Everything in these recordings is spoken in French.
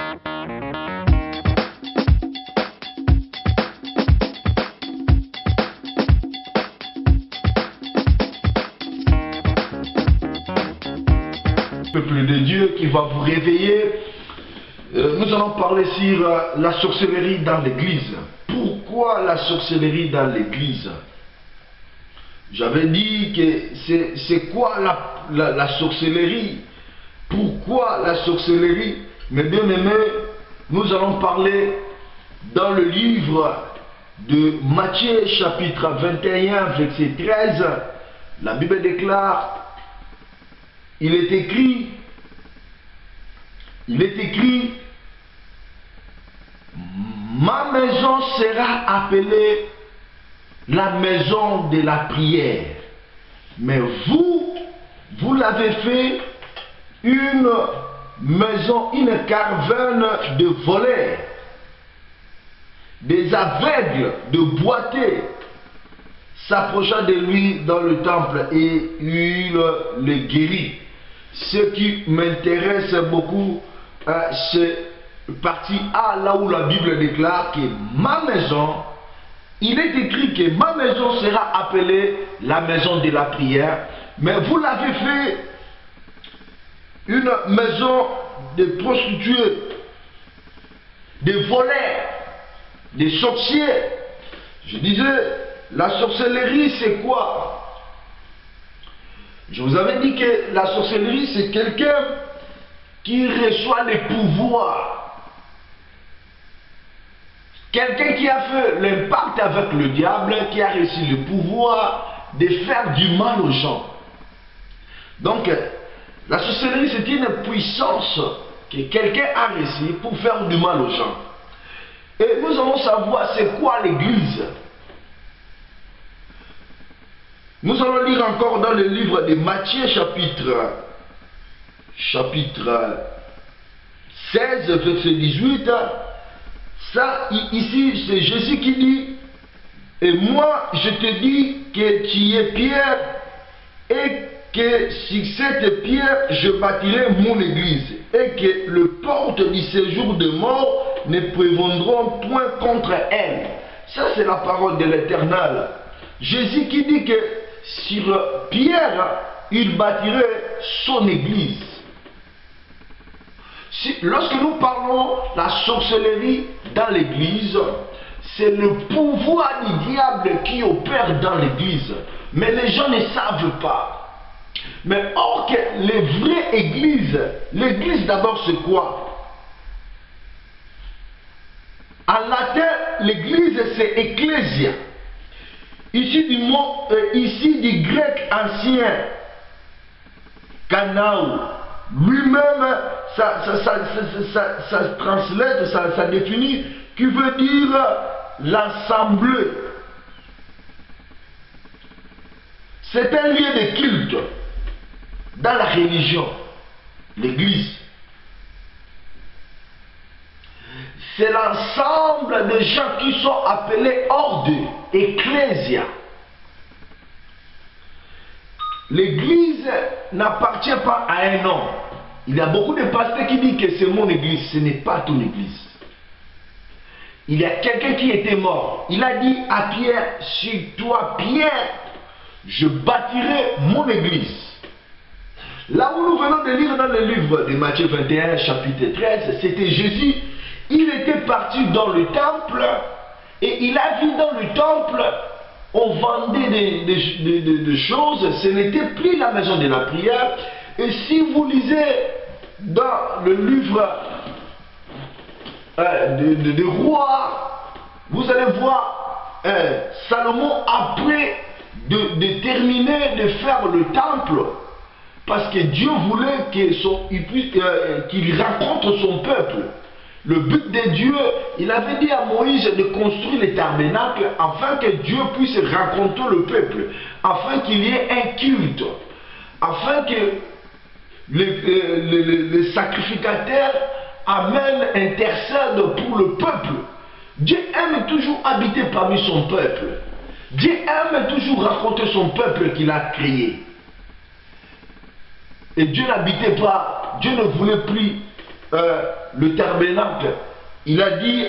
Peuple de Dieu qui va vous réveiller. Nous allons parler sur la sorcellerie dans l'église. Pourquoi la sorcellerie dans l'église? J'avais dit que c'est quoi la sorcellerie? Pourquoi la sorcellerie? Mes bien-aimés, nous allons parler dans le livre de Matthieu chapitre 21 verset 13. La Bible déclare, il est écrit, ma maison sera appelée la maison de la prière. Mais vous l'avez fait une maison, une caravane de voleurs, des aveugles, de boiteux, s'approcha de lui dans le temple et il le guérit. Ce qui m'intéresse beaucoup, c'est partie A, là où la Bible déclare que ma maison, il est écrit que ma maison sera appelée la maison de la prière, mais vous l'avez fait une maison de prostituées, de voleurs, de sorciers. Je disais, la sorcellerie c'est quoi? Je vous avais dit que la sorcellerie c'est quelqu'un qui reçoit les pouvoirs. Quelqu'un qui a fait l'impact avec le diable, qui a reçu le pouvoir de faire du mal aux gens. Donc, la sorcellerie, c'est une puissance que quelqu'un a reçue pour faire du mal aux gens. Et nous allons savoir c'est quoi l'église. Nous allons lire encore dans le livre de Matthieu chapitre 16, verset 18. Ça, ici, c'est Jésus qui dit, et moi, je te dis que tu es pierre, et que sur cette pierre, je bâtirai mon église, et que le porte du séjour de mort ne prévaudront point contre elle. Ça, c'est la parole de l'Éternel. Jésus qui dit que sur pierre, il bâtirait son église. Lorsque nous parlons de la sorcellerie dans l'église, c'est le pouvoir du diable qui opère dans l'église. Mais les gens ne savent pas. Mais or que les vraies églises, l'église d'abord c'est quoi? En latin, l'église c'est ecclésia. Ici du grec ancien, kanao. Lui-même, ça translate, ça définit, qui veut dire l'assemblée. C'est un lieu de culte dans la religion, l'église. C'est l'ensemble des gens qui sont appelés ordre, ecclésia. L'église n'appartient pas à un homme. Il y a beaucoup de pasteurs qui disent que c'est mon église. Ce n'est pas ton église. Il y a quelqu'un qui était mort. Il a dit à Pierre, sur toi Pierre, je bâtirai mon église. Là où nous venons de lire dans le livre de Matthieu 21, chapitre 13, c'était Jésus. Il était parti dans le temple et il a vu dans le temple, on vendait des choses, ce n'était plus la maison de la prière. Et si vous lisez dans le livre de rois, vous allez voir Salomon après de terminer de faire le temple, parce que Dieu voulait qu'il rencontre son peuple. Le but de Dieu, il avait dit à Moïse de construire les tabernacles afin que Dieu puisse rencontrer le peuple, afin qu'il y ait un culte, afin que les sacrificateurs amènent, intercèdent pour le peuple. Dieu aime toujours habiter parmi son peuple. Dieu aime toujours rencontrer son peuple qu'il a créé. Et Dieu n'habitait pas, Dieu ne voulait plus le tabernacle, il a dit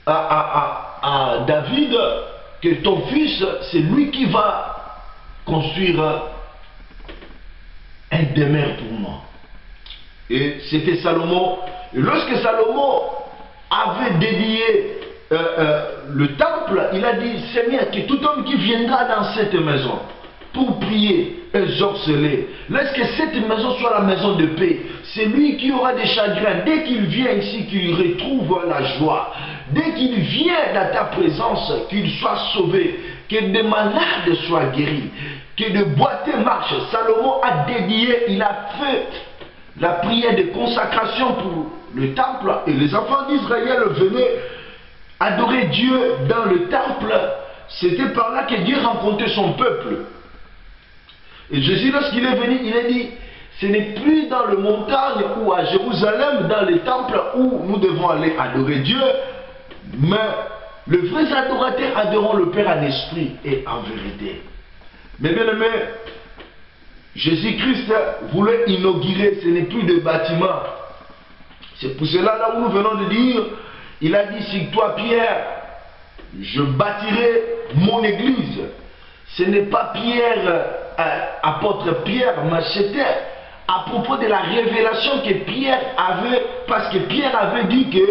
à David que ton fils, c'est lui qui va construire un demeure pour moi. Et c'était Salomon. Et lorsque Salomon avait dédié le temple, il a dit, Seigneur, que tout homme qui viendra dans cette maison pour prier, exorce-les. Lorsque cette maison soit la maison de paix, c'est lui qui aura des chagrins. Dès qu'il vient ici, qu'il retrouve la joie. Dès qu'il vient dans ta présence, qu'il soit sauvé. Que des malades soient guéris. Que des boiteux marchent. Salomon a dédié, il a fait la prière de consacration pour le temple. Et les enfants d'Israël venaient adorer Dieu dans le temple. C'était par là que Dieu rencontrait son peuple. Et Jésus, lorsqu'il est venu, il a dit, ce n'est plus dans le montagne ou à Jérusalem, dans les temples où nous devons aller adorer Dieu, mais les vrais adorateurs adoreront le Père en esprit et en vérité. Mais bien aimé, Jésus-Christ voulait inaugurer, ce n'est plus de bâtiment. C'est pour cela, là où nous venons de dire, il a dit, sur toi Pierre, je bâtirai mon église. Ce n'est pas Pierre, apôtre Pierre, mais c'était à propos de la révélation que Pierre avait, parce que Pierre avait dit que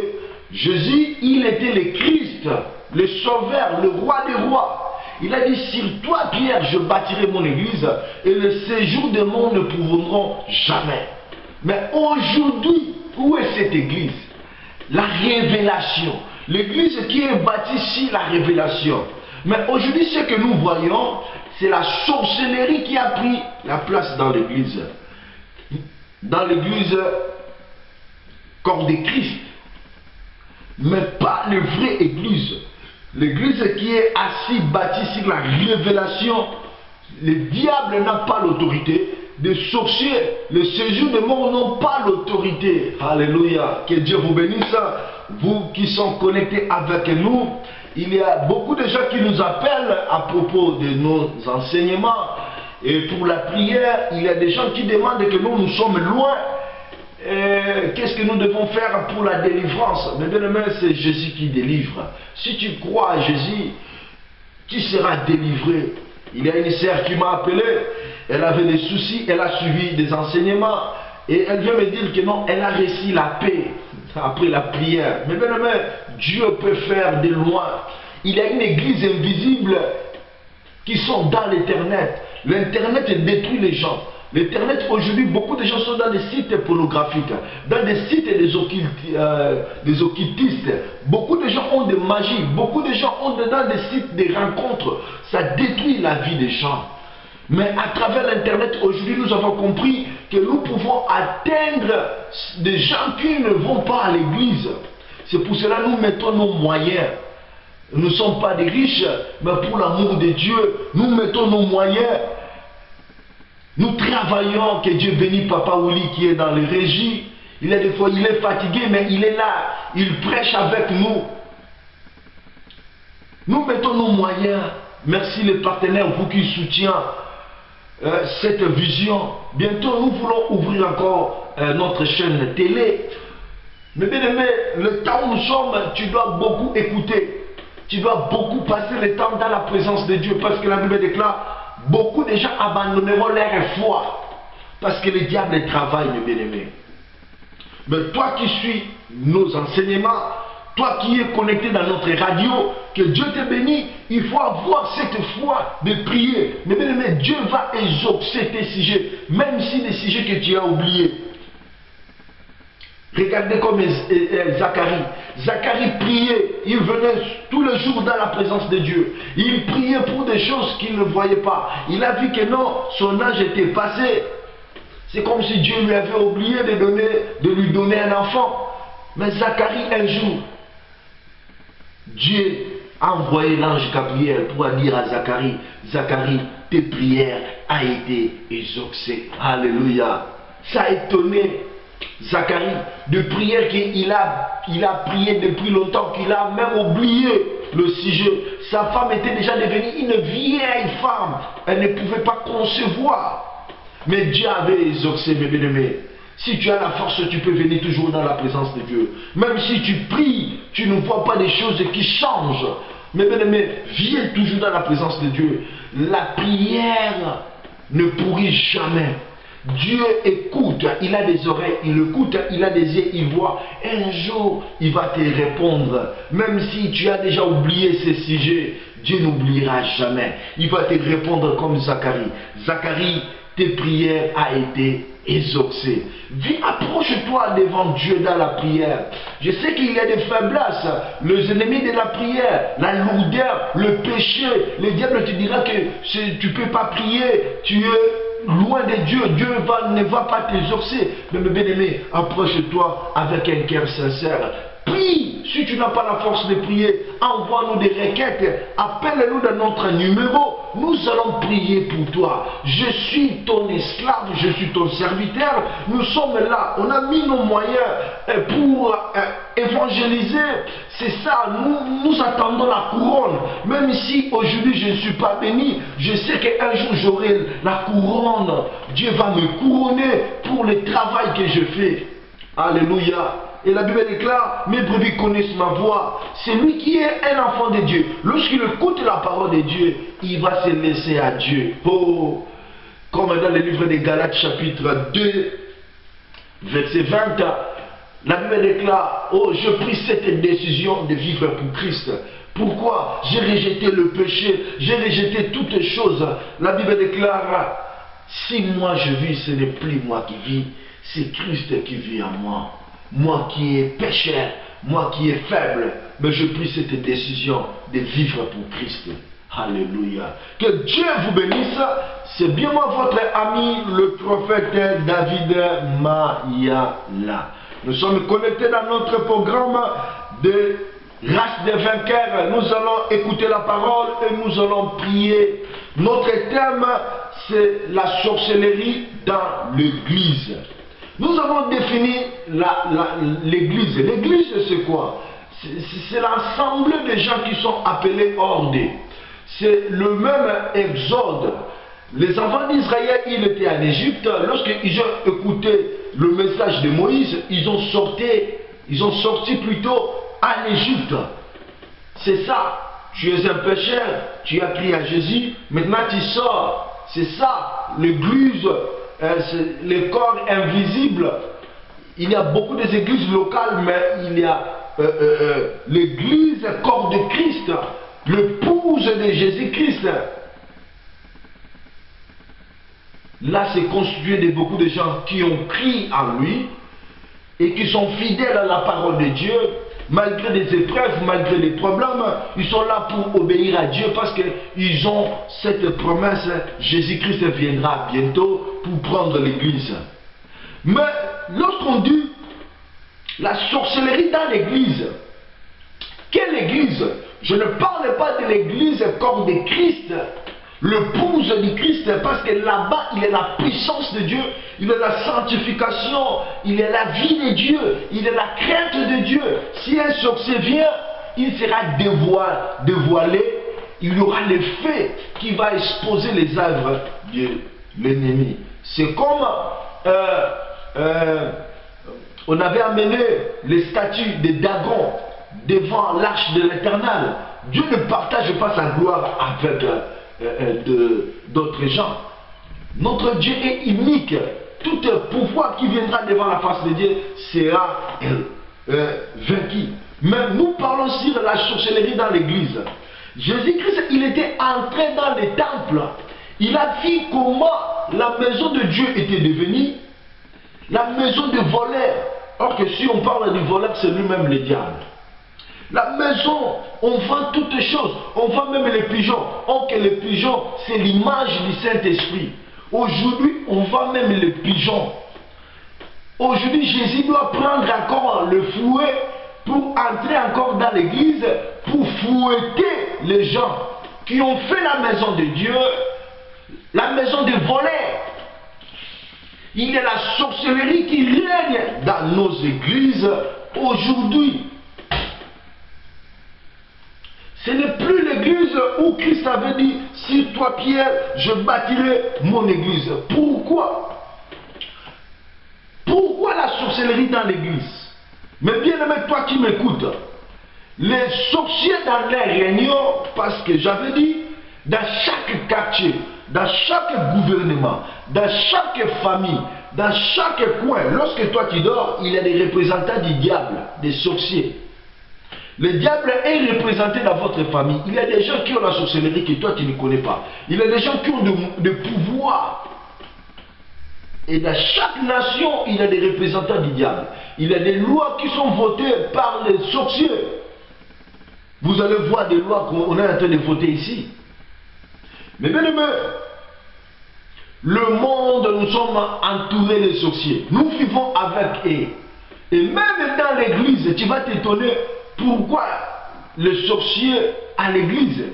Jésus, il était le Christ, le Sauveur, le Roi des rois. Il a dit, sur toi Pierre, je bâtirai mon église, et le séjour des morts ne pourront jamais. Mais aujourd'hui, où est cette église? La révélation. L'église qui est bâtie sur la révélation. Mais aujourd'hui, ce que nous voyons, c'est la sorcellerie qui a pris la place dans l'église. Dans l'église, corps de Christ. Mais pas la vraie église. L'église qui est assise, bâtie sur la révélation. Le diable n'a pas l'autorité. Les sorciers, les séjours des morts n'ont pas l'autorité. Alléluia. Que Dieu vous bénisse. Vous qui sont connectés avec nous. Il y a beaucoup de gens qui nous appellent à propos de nos enseignements. Et pour la prière, il y a des gens qui demandent que nous sommes loin. Qu'est-ce que nous devons faire pour la délivrance? Mais bien aimé, c'est Jésus qui délivre. Si tu crois à Jésus, tu seras délivré. Il y a une sœur qui m'a appelé. Elle avait des soucis, elle a suivi des enseignements. Et elle vient me dire que non, elle a reçu la paix après la prière. Mais bien aimé, Dieu peut faire de loin. Il y a une église invisible qui sont dans l'internet. L'internet détruit les gens. L'internet aujourd'hui, beaucoup de gens sont dans des sites pornographiques, dans des sites des occultistes. Beaucoup de gens ont des magies, beaucoup de gens ont dans des sites des rencontres. Ça détruit la vie des gens. Mais à travers l'internet, aujourd'hui, nous avons compris que nous pouvons atteindre des gens qui ne vont pas à l'église. C'est pour cela que nous mettons nos moyens. Nous ne sommes pas des riches, mais pour l'amour de Dieu, nous mettons nos moyens. Nous travaillons, que Dieu bénisse Papa Willy qui est dans les régies. Il est des fois, il est fatigué, mais il est là. Il prêche avec nous. Nous mettons nos moyens. Merci les partenaires, vous qui soutiennent cette vision. Bientôt, nous voulons ouvrir encore notre chaîne télé. Mais bien aimé, le temps où nous sommes, tu dois beaucoup écouter. Tu dois beaucoup passer le temps dans la présence de Dieu. Parce que la Bible déclare, beaucoup de gens abandonneront leur foi. Parce que le diable travaille, mes bien-aimés. Mais toi qui suis nos enseignements, toi qui es connecté dans notre radio, que Dieu te bénisse, il faut avoir cette foi de prier. Mais bien aimé, Dieu va exaucer tes sujets, même si des sujets que tu as oubliés. Regardez comme Zacharie. Zacharie priait, il venait tous les jours dans la présence de Dieu. Il priait pour des choses qu'il ne voyait pas. Il a vu que non, son âge était passé. C'est comme si Dieu lui avait oublié de lui donner un enfant. Mais Zacharie, un jour, Dieu a envoyé l'ange Gabriel pour dire à Zacharie, Zacharie, tes prières ont été exaucées. Alléluia. Ça a étonné Zacharie de prière qu'il a prié depuis longtemps, qu'il a même oublié le sujet. Sa femme était déjà devenue une vieille femme. Elle ne pouvait pas concevoir. Mais Dieu avait exaucé, mes bien-aimés. Si tu as la force, tu peux venir toujours dans la présence de Dieu. Même si tu pries, tu ne vois pas des choses qui changent. Mais bien aimé, viens toujours dans la présence de Dieu. La prière ne pourrit jamais. Dieu écoute, il a des oreilles, il écoute, il a des yeux, il voit. Un jour, il va te répondre. Même si tu as déjà oublié ces sujets, Dieu n'oubliera jamais. Il va te répondre comme Zacharie. Zacharie, tes prières ont été exaucées. Viens, approche-toi devant Dieu dans la prière. Je sais qu'il y a des faiblesses, les ennemis de la prière, la lourdeur, le péché. Le diable te dira que tu ne peux pas prier, tu es loin de Dieu, Dieu ne va pas t'exaucer. Mais bien aimé, approche-toi avec un cœur sincère. Prie. Si tu n'as pas la force de prier, envoie-nous des requêtes, appelle-nous dans notre numéro. Nous allons prier pour toi. Je suis ton esclave, je suis ton serviteur. Nous sommes là, on a mis nos moyens pour évangéliser. C'est ça, nous attendons la couronne. Même si aujourd'hui je ne suis pas béni, je sais qu'un jour j'aurai la couronne. Dieu va me couronner pour le travail que je fais. Alléluia. Et la Bible déclare, mes brebis connaissent ma voix. C'est lui qui est un enfant de Dieu. Lorsqu'il écoute la parole de Dieu, il va se laisser à Dieu. Oh, comme dans le livre de Galates chapitre 2, verset 20, la Bible déclare, oh, je pris cette décision de vivre pour Christ. Pourquoi? J'ai rejeté le péché, j'ai rejeté toutes choses. La Bible déclare, si moi je vis, ce n'est plus moi qui vis, c'est Christ qui vit en moi. Moi qui est pécheur, moi qui est faible, mais je pris cette décision de vivre pour Christ. Alléluia. Que Dieu vous bénisse. C'est bien moi votre ami, le prophète David Mayala. Nous sommes connectés dans notre programme de race des vainqueurs. Nous allons écouter la parole et nous allons prier. Notre thème, c'est la sorcellerie dans l'église. Nous avons défini l'église. L'église, c'est quoi? C'est l'ensemble des gens qui sont appelés hors d'eux. C'est le même exode. Les enfants d'Israël, ils étaient en Égypte. Lorsqu'ils ont écouté le message de Moïse, ils ont sorti plutôt en Égypte. C'est ça. Tu es un pécheur, tu as pris à Jésus, maintenant tu sors. C'est ça, l'église. Les corps invisibles. Il y a beaucoup d'églises locales, mais il y a l'église corps de Christ, l'épouse de Jésus-Christ. Là, c'est constitué de beaucoup de gens qui ont cru en lui et qui sont fidèles à la parole de Dieu. Malgré des épreuves, malgré les problèmes, ils sont là pour obéir à Dieu parce qu'ils ont cette promesse, Jésus-Christ viendra bientôt pour prendre l'église. Mais lorsqu'on dit la sorcellerie dans l'église, quelle église? Je ne parle pas de l'église comme de Christ, l'épouse du Christ, parce que là-bas, il est la puissance de Dieu, il est la sanctification, il est la vie de Dieu, il est la crainte de Dieu. Si un sorcier vient, il sera dévoilé, il y aura l'effet qui va exposer les œuvres de l'ennemi. C'est comme on avait amené les statues de Dagon devant l'arche de l'Éternel. Dieu ne partage pas sa gloire avec d'autres gens. Notre Dieu est unique. Tout pouvoir qui viendra devant la face de Dieu sera vaincu. Mais nous parlons sur la sorcellerie dans l'église. Jésus-Christ, il était entré dans les temples. Il a vu comment la maison de Dieu était devenue la maison de voleurs. Or que si on parle du voleur, c'est lui-même le diable. La maison, on vend toutes choses. On vend même les pigeons. Or que les pigeons, c'est l'image du Saint-Esprit. Aujourd'hui, on vend même les pigeons. Aujourd'hui, Jésus doit prendre encore le fouet pour entrer encore dans l'église, pour fouetter les gens qui ont fait la maison de Dieu, la maison des voleurs. Il y a la sorcellerie qui règne dans nos églises aujourd'hui. Ce n'est plus l'église où Christ avait dit, sur toi Pierre, je bâtirai mon église. Pourquoi? Pourquoi sorcellerie dans l'église. Mais bien aimé, toi qui m'écoutes, les sorciers dans les réunions, parce que j'avais dit, dans chaque quartier, dans chaque gouvernement, dans chaque famille, dans chaque coin, lorsque toi tu dors, il y a des représentants du diable, des sorciers. Le diable est représenté dans votre famille. Il y a des gens qui ont la sorcellerie que toi tu ne connais pas. Il y a des gens qui ont de pouvoir. Et dans chaque nation, il y a des représentants du diable. Il y a des lois qui sont votées par les sorciers. Vous allez voir des lois qu'on est en train de voter ici. Mais bien aimé, le monde, nous sommes entourés de sorciers. Nous vivons avec eux. Et même dans l'église, tu vas t'étonner pourquoi le sorcier à l'église.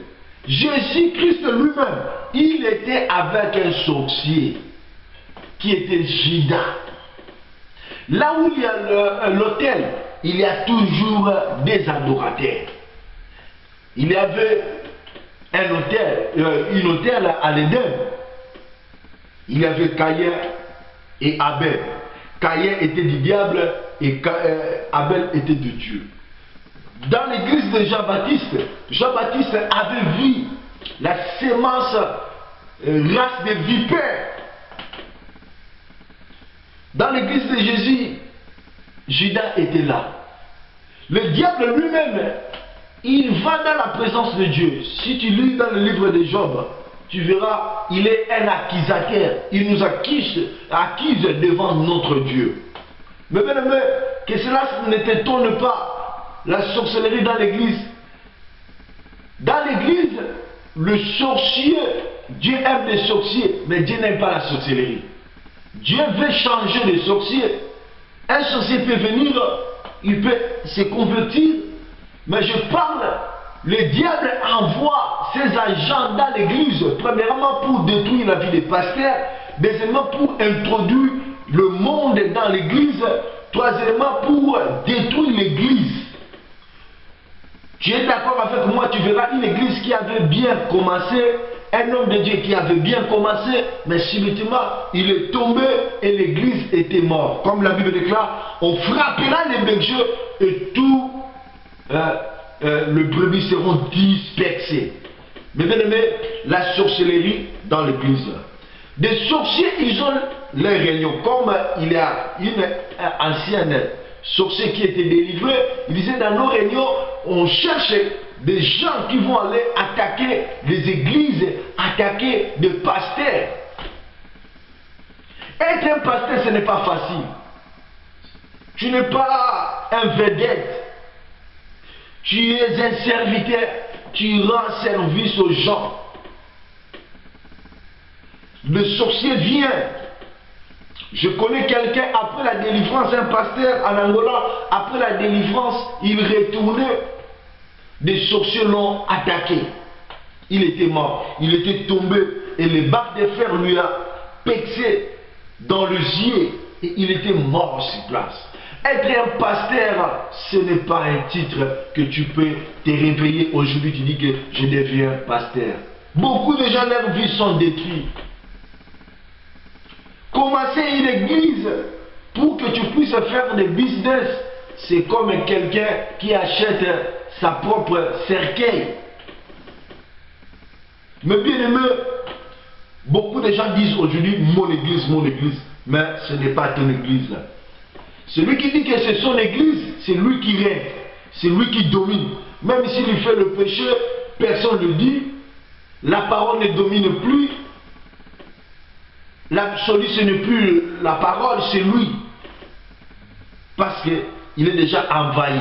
Jésus-Christ lui-même, il était avec un sorcier qui était Judas. Là où il y a l'autel, il y a toujours des adorateurs. Il y avait un autel à l'Éden. Il y avait Caïn et Abel. Caïn était du diable et Abel était de Dieu. Dans l'église de Jean-Baptiste, Jean-Baptiste avait vu la sémence race de vipères. Dans l'église de Jésus, Judas était là. Le diable lui-même, il va dans la présence de Dieu. Si tu lis dans le livre de Job, tu verras, il est un accusateur. Il nous accuse devant notre Dieu. Mais bien aimé, que cela ne t'étonne pas. La sorcellerie dans l'église. Dans l'église, le sorcier, Dieu aime les sorciers, mais Dieu n'aime pas la sorcellerie. Dieu veut changer les sorciers. Un sorcier peut venir, il peut se convertir, mais je parle, le diable envoie ses agents dans l'église, premièrement pour détruire la vie des pasteurs, deuxièmement pour introduire le monde dans l'église, troisièmement pour détruire l'église. Tu es d'accord avec moi, tu verras une église qui avait bien commencé, un homme de Dieu qui avait bien commencé, mais subitement il est tombé et l'église était morte. Comme la Bible déclare, on frappera les bergers et tout le brebis seront dispersés. Mais bien aimé, la sorcellerie dans l'église. Des sorciers, ils ont les réunions. Comme il y a une ancienne sorcier qui était délivré, il disait dans nos réunions, on cherche des gens qui vont aller attaquer les églises, attaquer des pasteurs. Être un pasteur, ce n'est pas facile. Tu n'es pas un vedette. Tu es un serviteur. Tu rends service aux gens. Le sorcier vient. Je connais quelqu'un, après la délivrance, un pasteur en Angola, après la délivrance, il retournait. Des sorciers l'ont attaqué. Il était mort. Il était tombé. Et les barres de fer lui a percé dans le gilet. Et il était mort sur place. Être un pasteur, ce n'est pas un titre que tu peux te réveiller aujourd'hui. Tu dis que je deviens pasteur. Beaucoup de gens, leurs vies sont détruites. Commencer une église pour que tu puisses faire des business, c'est comme quelqu'un qui achète sa propre cercueil. Mais bien aimé, beaucoup de gens disent aujourd'hui mon église, mais ce n'est pas ton église. Celui qui dit que c'est son église, c'est lui qui règne, c'est lui qui domine. Même s'il fait le péché, personne ne le dit, la parole ne domine plus. L'absolu, ce n'est plus la parole, c'est lui. Parce qu'il est déjà envahi.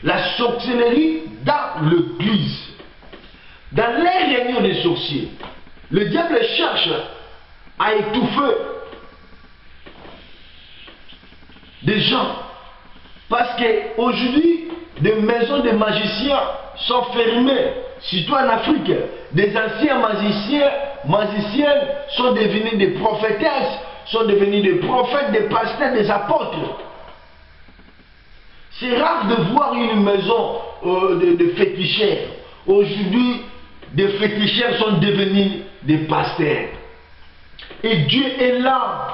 La sorcellerie dans l'église, dans les réunions des sorciers, le diable cherche à étouffer des gens. Parce qu'aujourd'hui, des maisons de magiciens sont fermées. Surtout en Afrique, des anciens magiciennes sont devenus des prophétesses, sont devenus des prophètes, des pasteurs, des apôtres. C'est rare de voir une maison de féticheurs. Aujourd'hui, des féticheurs sont devenus des pasteurs. Et Dieu est là.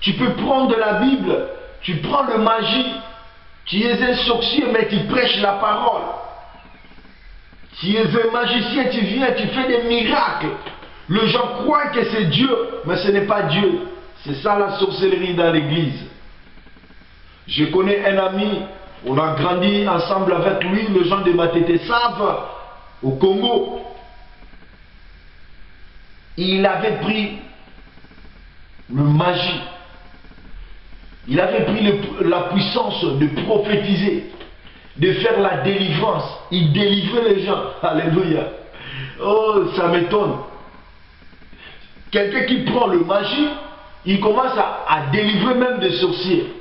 Tu peux prendre la Bible, tu prends le magie, tu es un sorcier mais tu prêches la parole. Tu es un magicien, tu viens, tu fais des miracles. Les gens croient que c'est Dieu, mais ce n'est pas Dieu. C'est ça la sorcellerie dans l'église. Je connais un ami, on a grandi ensemble avec lui, les gens de Matete savent, au Congo. Il avait pris le magie. Il avait pris la puissance de prophétiser, de faire la délivrance. Il délivrait les gens. Alléluia. Oh, ça m'étonne. Quelqu'un qui prend le magie, il commence à délivrer même des sorciers.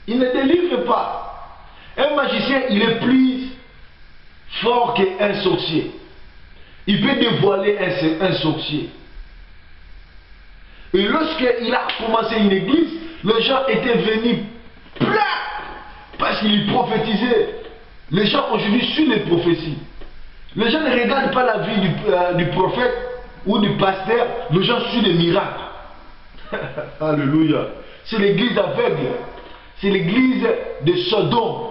Il ne délivre pas. Un magicien, il est plus fort qu'un sorcier. Il peut dévoiler un sorcier. Et lorsqu'il a commencé une église, les gens étaient venus plein parce qu'il prophétisait. Les gens aujourd'hui suivent les prophéties. Les gens ne regardent pas la vie du prophète ou du pasteur, les gens suivent les miracles. Alléluia. C'est l'église aveugle. C'est l'église de Sodome.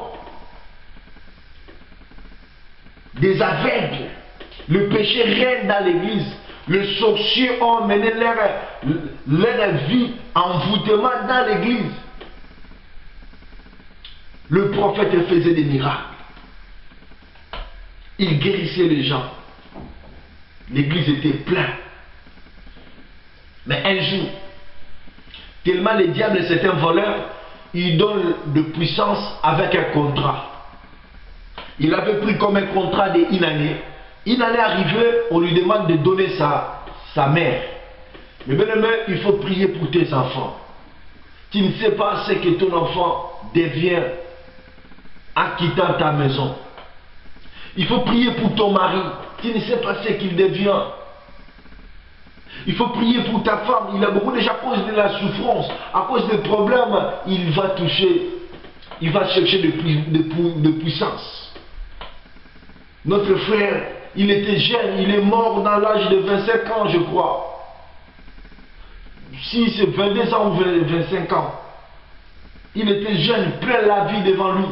Des aveugles. Le péché règne dans l'église. Les sorciers ont mené leur vie envoûtement dans l'église. Le prophète faisait des miracles. Il guérissait les gens. L'église était pleine. Mais un jour, tellement le diable c'est un voleur, il donne de puissance avec un contrat. Il avait pris comme un contrat d'une année. Une année arrivée, on lui demande de donner sa mère. Mais bien aimé, il faut prier pour tes enfants. Tu ne sais pas ce que ton enfant devient en quittant ta maison. Il faut prier pour ton mari. Tu ne sais pas ce qu'il devient. Il faut prier pour ta femme. Il a beaucoup déjà à cause de la souffrance, à cause des problèmes, il va toucher, il va chercher de puissance. Notre frère, il était jeune, il est mort dans l'âge de 25 ans, je crois. Si c'est 22 ans ou 25 ans. Il était jeune, plein la vie devant lui.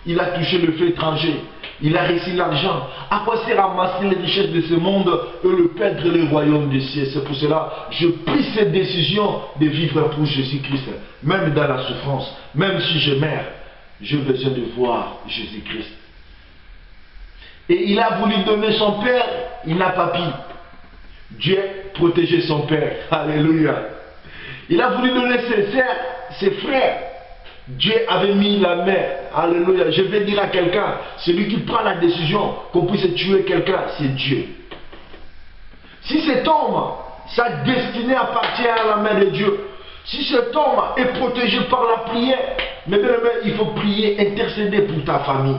Il a touché le feu étranger. Il a réussi l'argent. À quoi sert ramasser les richesses de ce monde et le perdre le royaume des cieux? C'est pour cela que je pris cette décision de vivre pour Jésus-Christ. Même dans la souffrance, même si je meurs, j'ai besoin de voir Jésus-Christ. Et il a voulu donner son père, il n'a pas pu. Dieu protégeait son père. Alléluia. Il a voulu donner ses sœurs, ses frères. Dieu avait mis la main. Alléluia. Je vais dire à quelqu'un, celui qui prend la décision qu'on puisse tuer quelqu'un, c'est Dieu. Si cet homme, sa destinée appartient à la main de Dieu, si cet homme est protégé par la prière, mais bien, il faut prier, intercéder pour ta famille,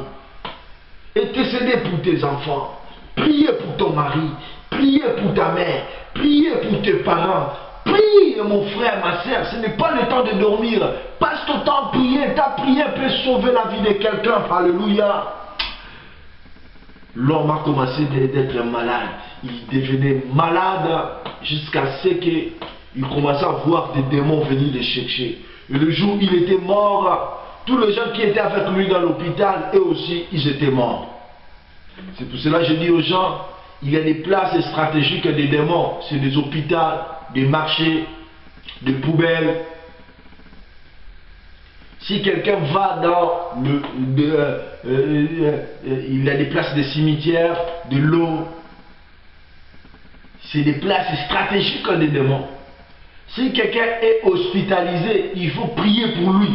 intercéder pour tes enfants, prier pour ton mari, prier pour ta mère, prier pour tes parents. Prie, mon frère, ma soeur, ce n'est pas le temps de dormir. Passe ton temps à prier. Ta prière peut sauver la vie de quelqu'un. Alléluia. L'homme a commencé d'être malade. Il devenait malade jusqu'à ce qu'il commençait à voir des démons venir le chercher. Et le jour où il était mort, tous les gens qui étaient avec lui dans l'hôpital, eux aussi, ils étaient morts. C'est pour cela que je dis aux gens, il y a des places stratégiques des démons. C'est des hôpitaux, des marchés, des poubelles. Si quelqu'un va dans il a des places de cimetières, de l'eau, c'est des places stratégiques des démons. Si quelqu'un est hospitalisé, il faut prier pour lui.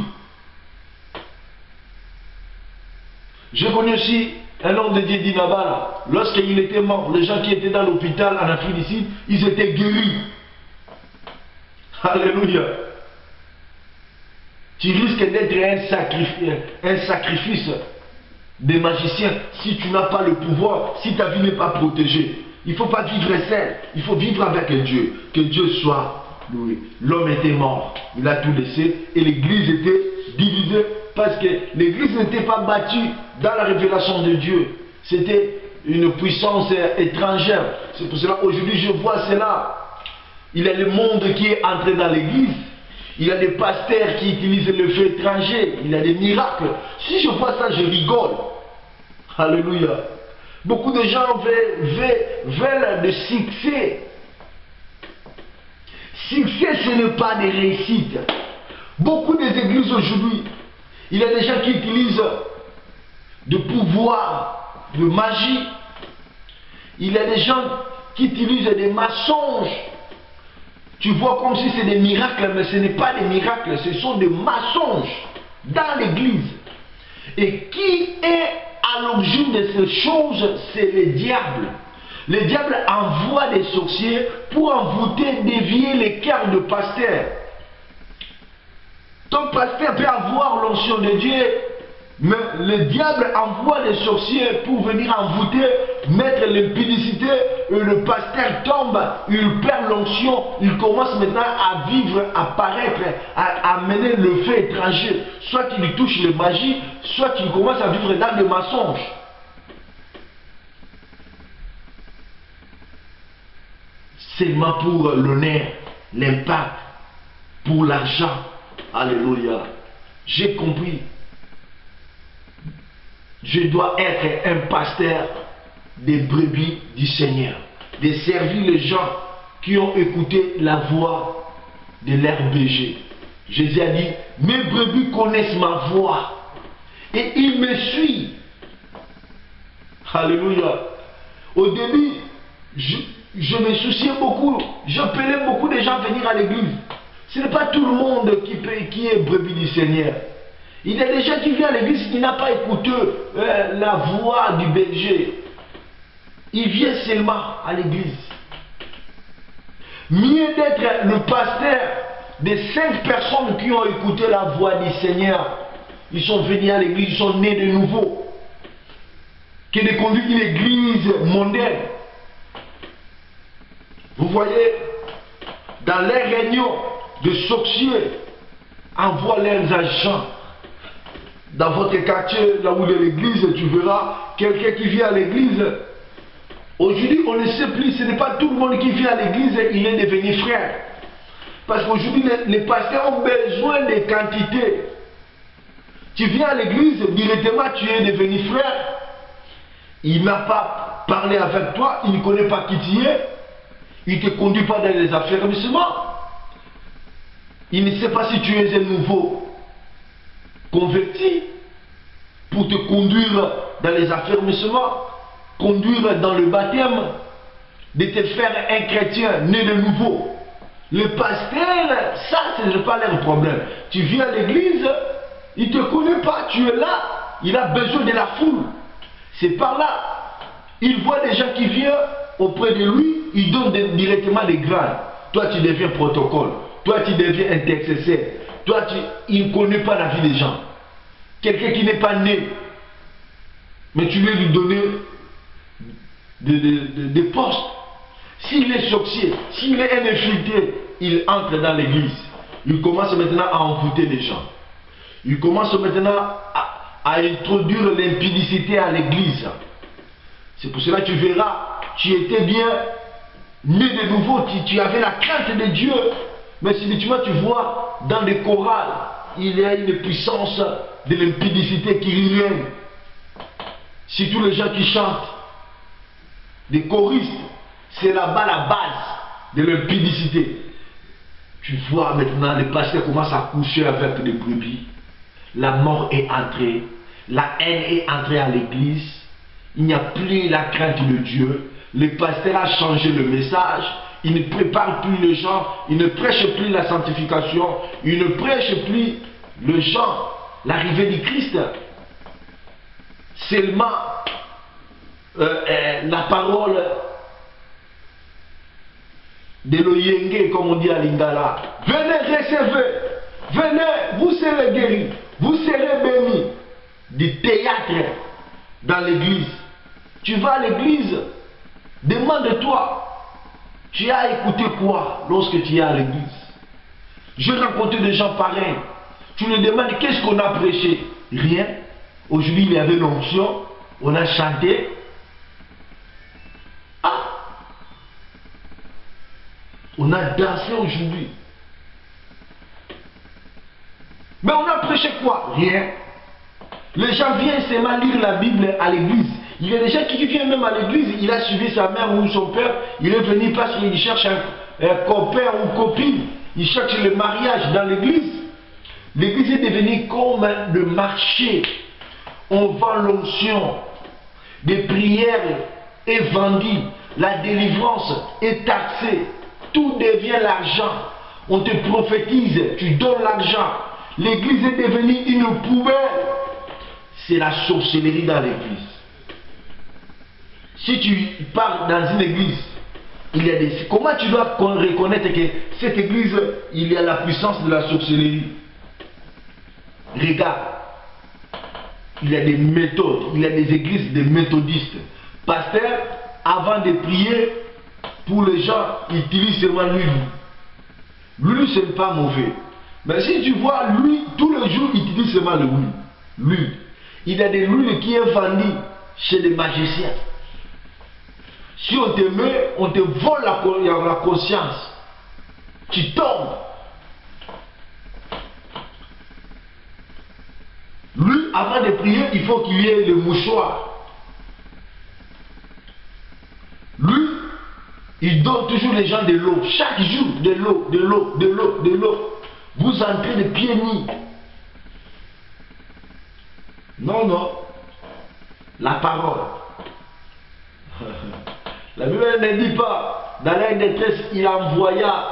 Je connais aussi un homme de Dieu d'Inabala. Lorsqu'il était mort, les gens qui étaient dans l'hôpital en Afrique du Sud, ils étaient guéris. Alléluia. Tu risques d'être un sacrifice des magiciens si tu n'as pas le pouvoir, si ta vie n'est pas protégée. Il ne faut pas vivre seul, il faut vivre avec Dieu. Que Dieu soit loué. L'homme était mort, il a tout laissé et l'église était divisée parce que l'église n'était pas bâtie dans la révélation de Dieu. C'était une puissance étrangère. C'est pour cela aujourd'hui je vois cela. Il y a le monde qui est entré dans l'église. Il y a des pasteurs qui utilisent le feu étranger. Il y a des miracles. Si je vois ça, je rigole. Alléluia. Beaucoup de gens veulent le succès. Succès, ce n'est pas des réussites. Beaucoup des églises aujourd'hui, il y a des gens qui utilisent de pouvoir, de magie. Il y a des gens qui utilisent des mensonges. Tu vois comme si c'est des miracles, mais ce n'est pas des miracles, ce sont des mensonges dans l'église. Et qui est à l'origine de ces choses? C'est le diable. Le diable envoie des sorciers pour envoûter, dévier les cœurs de pasteurs. Ton pasteur peut avoir l'onction de Dieu, mais le diable envoie des sorciers pour venir envoûter, mettre l'impudicité, et le pasteur tombe, il perd l'onction, il commence maintenant à vivre, à paraître, à mener le feu étranger. Soit il touche les magies, soit il commence à vivre dans le mensonge. Seulement pour l'honneur, l'impact, pour l'argent. Alléluia. J'ai compris. Je dois être un pasteur des brebis du Seigneur. De servir les gens qui ont écouté la voix de leur berger. Jésus a dit, mes brebis connaissent ma voix et ils me suivent. Alléluia. Au début, je me souciais beaucoup. J'appelais beaucoup de gens à venir à l'église. Ce n'est pas tout le monde qui est brebis du Seigneur. Il y a des gens qui viennent à l'église qui n'ont pas écouté la voix du berger. Il vient seulement à l'église. Mieux d'être le pasteur des 5 personnes qui ont écouté la voix du Seigneur. Ils sont venus à l'église, ils sont nés de nouveau. Que de conduire une église mondaine. Vous voyez, dans les réunions de sorciers, envoient leurs agents. Dans votre quartier, là où il y a l'église, tu verras quelqu'un qui vient à l'église. Aujourd'hui, on ne sait plus, ce n'est pas tout le monde qui vient à l'église, il est devenu frère. Parce qu'aujourd'hui, les pasteurs ont besoin de quantité. Tu viens à l'église, directement tu es devenu frère. Il n'a pas parlé avec toi, il ne connaît pas qui tu es. Il ne te conduit pas dans les affermissements. Il ne sait pas si tu es un nouveau converti pour te conduire dans les affermissements, conduire dans le baptême, de te faire un chrétien né de nouveau. Le pasteur, ça, ce n'est pas leur problème. Tu viens à l'église, il ne te connaît pas, tu es là, il a besoin de la foule. C'est par là. Il voit des gens qui viennent auprès de lui, il donne directement des grades. Toi, tu deviens protocole. Toi, tu deviens intercesseur. Toi, il ne connaît pas la vie des gens. Quelqu'un qui n'est pas né, mais tu veux lui donner des postes. S'il est sorcier, s'il est un infiltré, il entre dans l'église. Il commence maintenant à envoûter les gens. Il commence maintenant à introduire l'impudicité à l'église. C'est pour cela que tu verras, tu étais bien né de nouveau, tu avais la crainte de Dieu. Mais si tu vois, dans les chorales, il y a une puissance de l'impudicité qui règne. Surtout les gens qui chantent, les choristes, c'est là-bas la base de l'impudicité. Tu vois maintenant, les pasteurs commencent à coucher avec des brebis. La mort est entrée, la haine est entrée à l'église. Il n'y a plus la crainte de Dieu. Le pasteur a changé le message. Il ne prépare plus les gens. Il ne prêche plus la sanctification. Il ne prêche plus les gens, l'arrivée du Christ. Seulement la parole de l'Oyenge, comme on dit à Lingala. Venez, recevez. Venez, vous serez guéris. Vous serez bénis. Du théâtre dans l'église. Tu vas à l'église, demande-toi, tu as écouté quoi lorsque tu es à l'église? J'ai rencontré des gens pareils. Tu leur demandes qu'est-ce qu'on a prêché? Rien. Aujourd'hui, il y avait l'onction, on a chanté. Ah! On a dansé aujourd'hui. Mais on a prêché quoi? Rien. Les gens viennent seulement lire la Bible à l'église. Il y a des gens qui viennent même à l'église, il a suivi sa mère ou son père, il est venu parce qu'il cherche un copain ou copine, il cherche le mariage dans l'église. L'église est devenue comme le marché. On vend l'onction, des prières est vendues, la délivrance est taxée, tout devient l'argent. On te prophétise, tu donnes l'argent. L'église est devenue une poubelle. C'est la sorcellerie dans l'église. Si tu pars dans une église, il y a des... Comment tu dois reconnaître que cette église, il y a la puissance de la sorcellerie? Regarde, il y a des méthodes, il y a des églises de méthodistes. Pasteur, avant de prier, pour les gens, ils utilisent seulement l'huile. L'huile, ce n'est pas mauvais. Mais si tu vois l'huile, tous les jours, ils utilisent seulement l'huile. Il y a des huiles qui est vendue chez les magiciens. Si on te met, on te vole la conscience. Tu tombes. Lui, avant de prier, il faut qu'il y ait le mouchoir. Lui, il donne toujours les gens de l'eau. Chaque jour, de l'eau, de l'eau, de l'eau, de l'eau. Vous entrez de pieds nus. Non, non. La parole. La Bible ne dit pas, dans la détresse, il envoya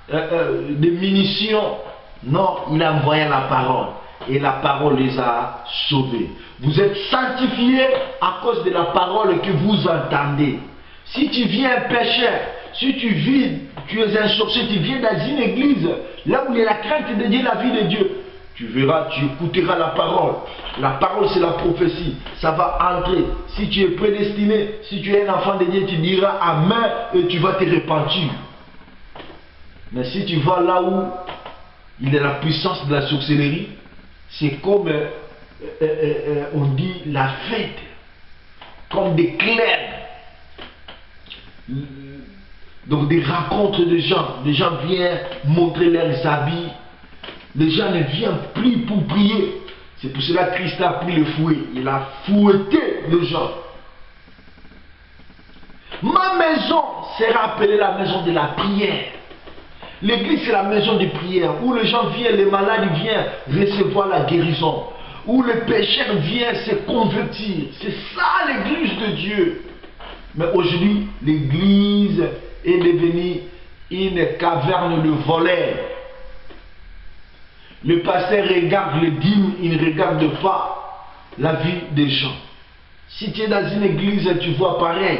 des munitions. Non, il envoya la parole. Et la parole les a sauvés. Vous êtes sanctifiés à cause de la parole que vous entendez. Si tu viens un pécheur, si tu vis, tu es un sorcier, tu viens dans une église, là où il y a la crainte de Dieu, la vie de Dieu, tu verras, tu écouteras la parole. La parole, c'est la prophétie. Ça va entrer. Si tu es prédestiné, si tu es un enfant de Dieu, tu diras Amen et tu vas te repentir. Mais si tu vas là où il y a la puissance de la sorcellerie, c'est comme, on dit, la fête. Comme des clercs. Donc des rencontres de gens. Les gens viennent montrer leurs habits. Les gens ne viennent plus pour prier. C'est pour cela que Christ a pris le fouet. Il a fouetté les gens. Ma maison sera appelée la maison de la prière. L'église, c'est la maison de prière où les gens viennent, les malades viennent recevoir la guérison. Où les pécheurs viennent se convertir. C'est ça l'église de Dieu. Mais aujourd'hui, l'église est devenue une caverne de voleurs. Le pasteur regarde les dîmes, il ne regarde pas la vie des gens. Si tu es dans une église, tu vois pareil.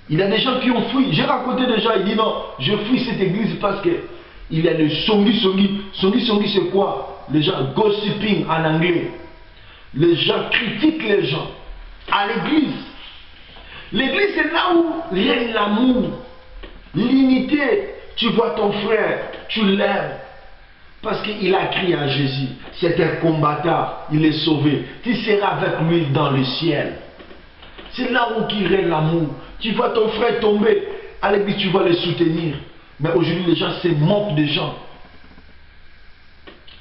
Il y a des gens qui ont fui. J'ai raconté des gens, ils disent non, je fuis cette église parce que il y a le songi. Songi, c'est quoi? Les gens gossiping en anglais. Les gens critiquent les gens. À l'église. L'église, c'est là où règne l'amour, l'unité. Tu vois ton frère, tu l'aimes. Parce qu'il a crié à Jésus. C'est un combattant, il est sauvé. Tu seras avec lui dans le ciel. C'est là où il règne l'amour. Tu vois ton frère tomber, à l'église tu vas le soutenir. Mais aujourd'hui les gens se moquent des gens.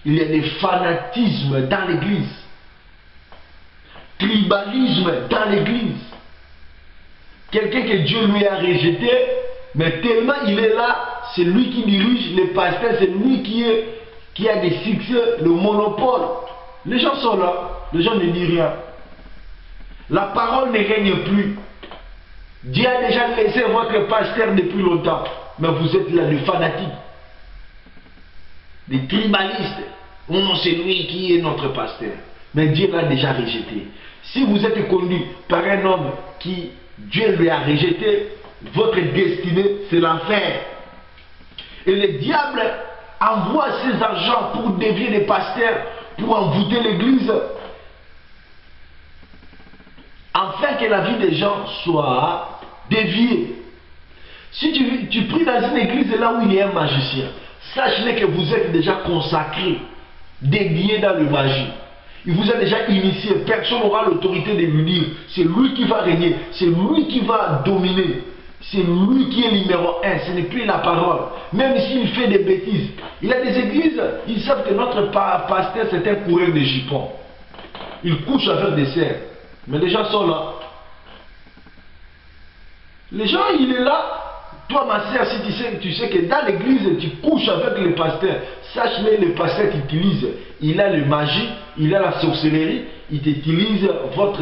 Il y a des fanatismes dans l'église. Tribalisme dans l'église. Quelqu'un que Dieu lui a rejeté, mais tellement il est là, c'est lui qui dirige, les pasteurs, c'est lui qui a des succès, le monopole. Les gens sont là, les gens ne disent rien. La parole ne règne plus. Dieu a déjà laissé votre pasteur depuis longtemps, mais vous êtes là, des fanatiques, des tribalistes. Oh, c'est lui qui est notre pasteur. Mais Dieu l'a déjà rejeté. Si vous êtes conduit par un homme qui Dieu lui a rejeté, votre destinée, c'est l'enfer. Et le diable envoie ses agents pour dévier les pasteurs, pour envoûter l'église, afin que la vie des gens soit déviée. Si tu pries dans une église là où il y a un magicien, sache-le que vous êtes déjà consacré, dédié dans le magie. Il vous a déjà initié. Personne n'aura l'autorité de lui dire. C'est lui qui va régner. C'est lui qui va dominer. c'est lui qui est numéro un, ce n'est plus la parole. Même s'il fait des bêtises. Il y a des églises, ils savent que notre pasteur c'est un coureur de jupons. Il couche avec des cerfs. Mais les gens sont là. Les gens, il est là. Toi, ma sœur, si tu sais que dans l'église, tu couches avec le pasteur, sache-le, le pasteur t'utilise. Il a le magie, il a la sorcellerie, il t'utilise votre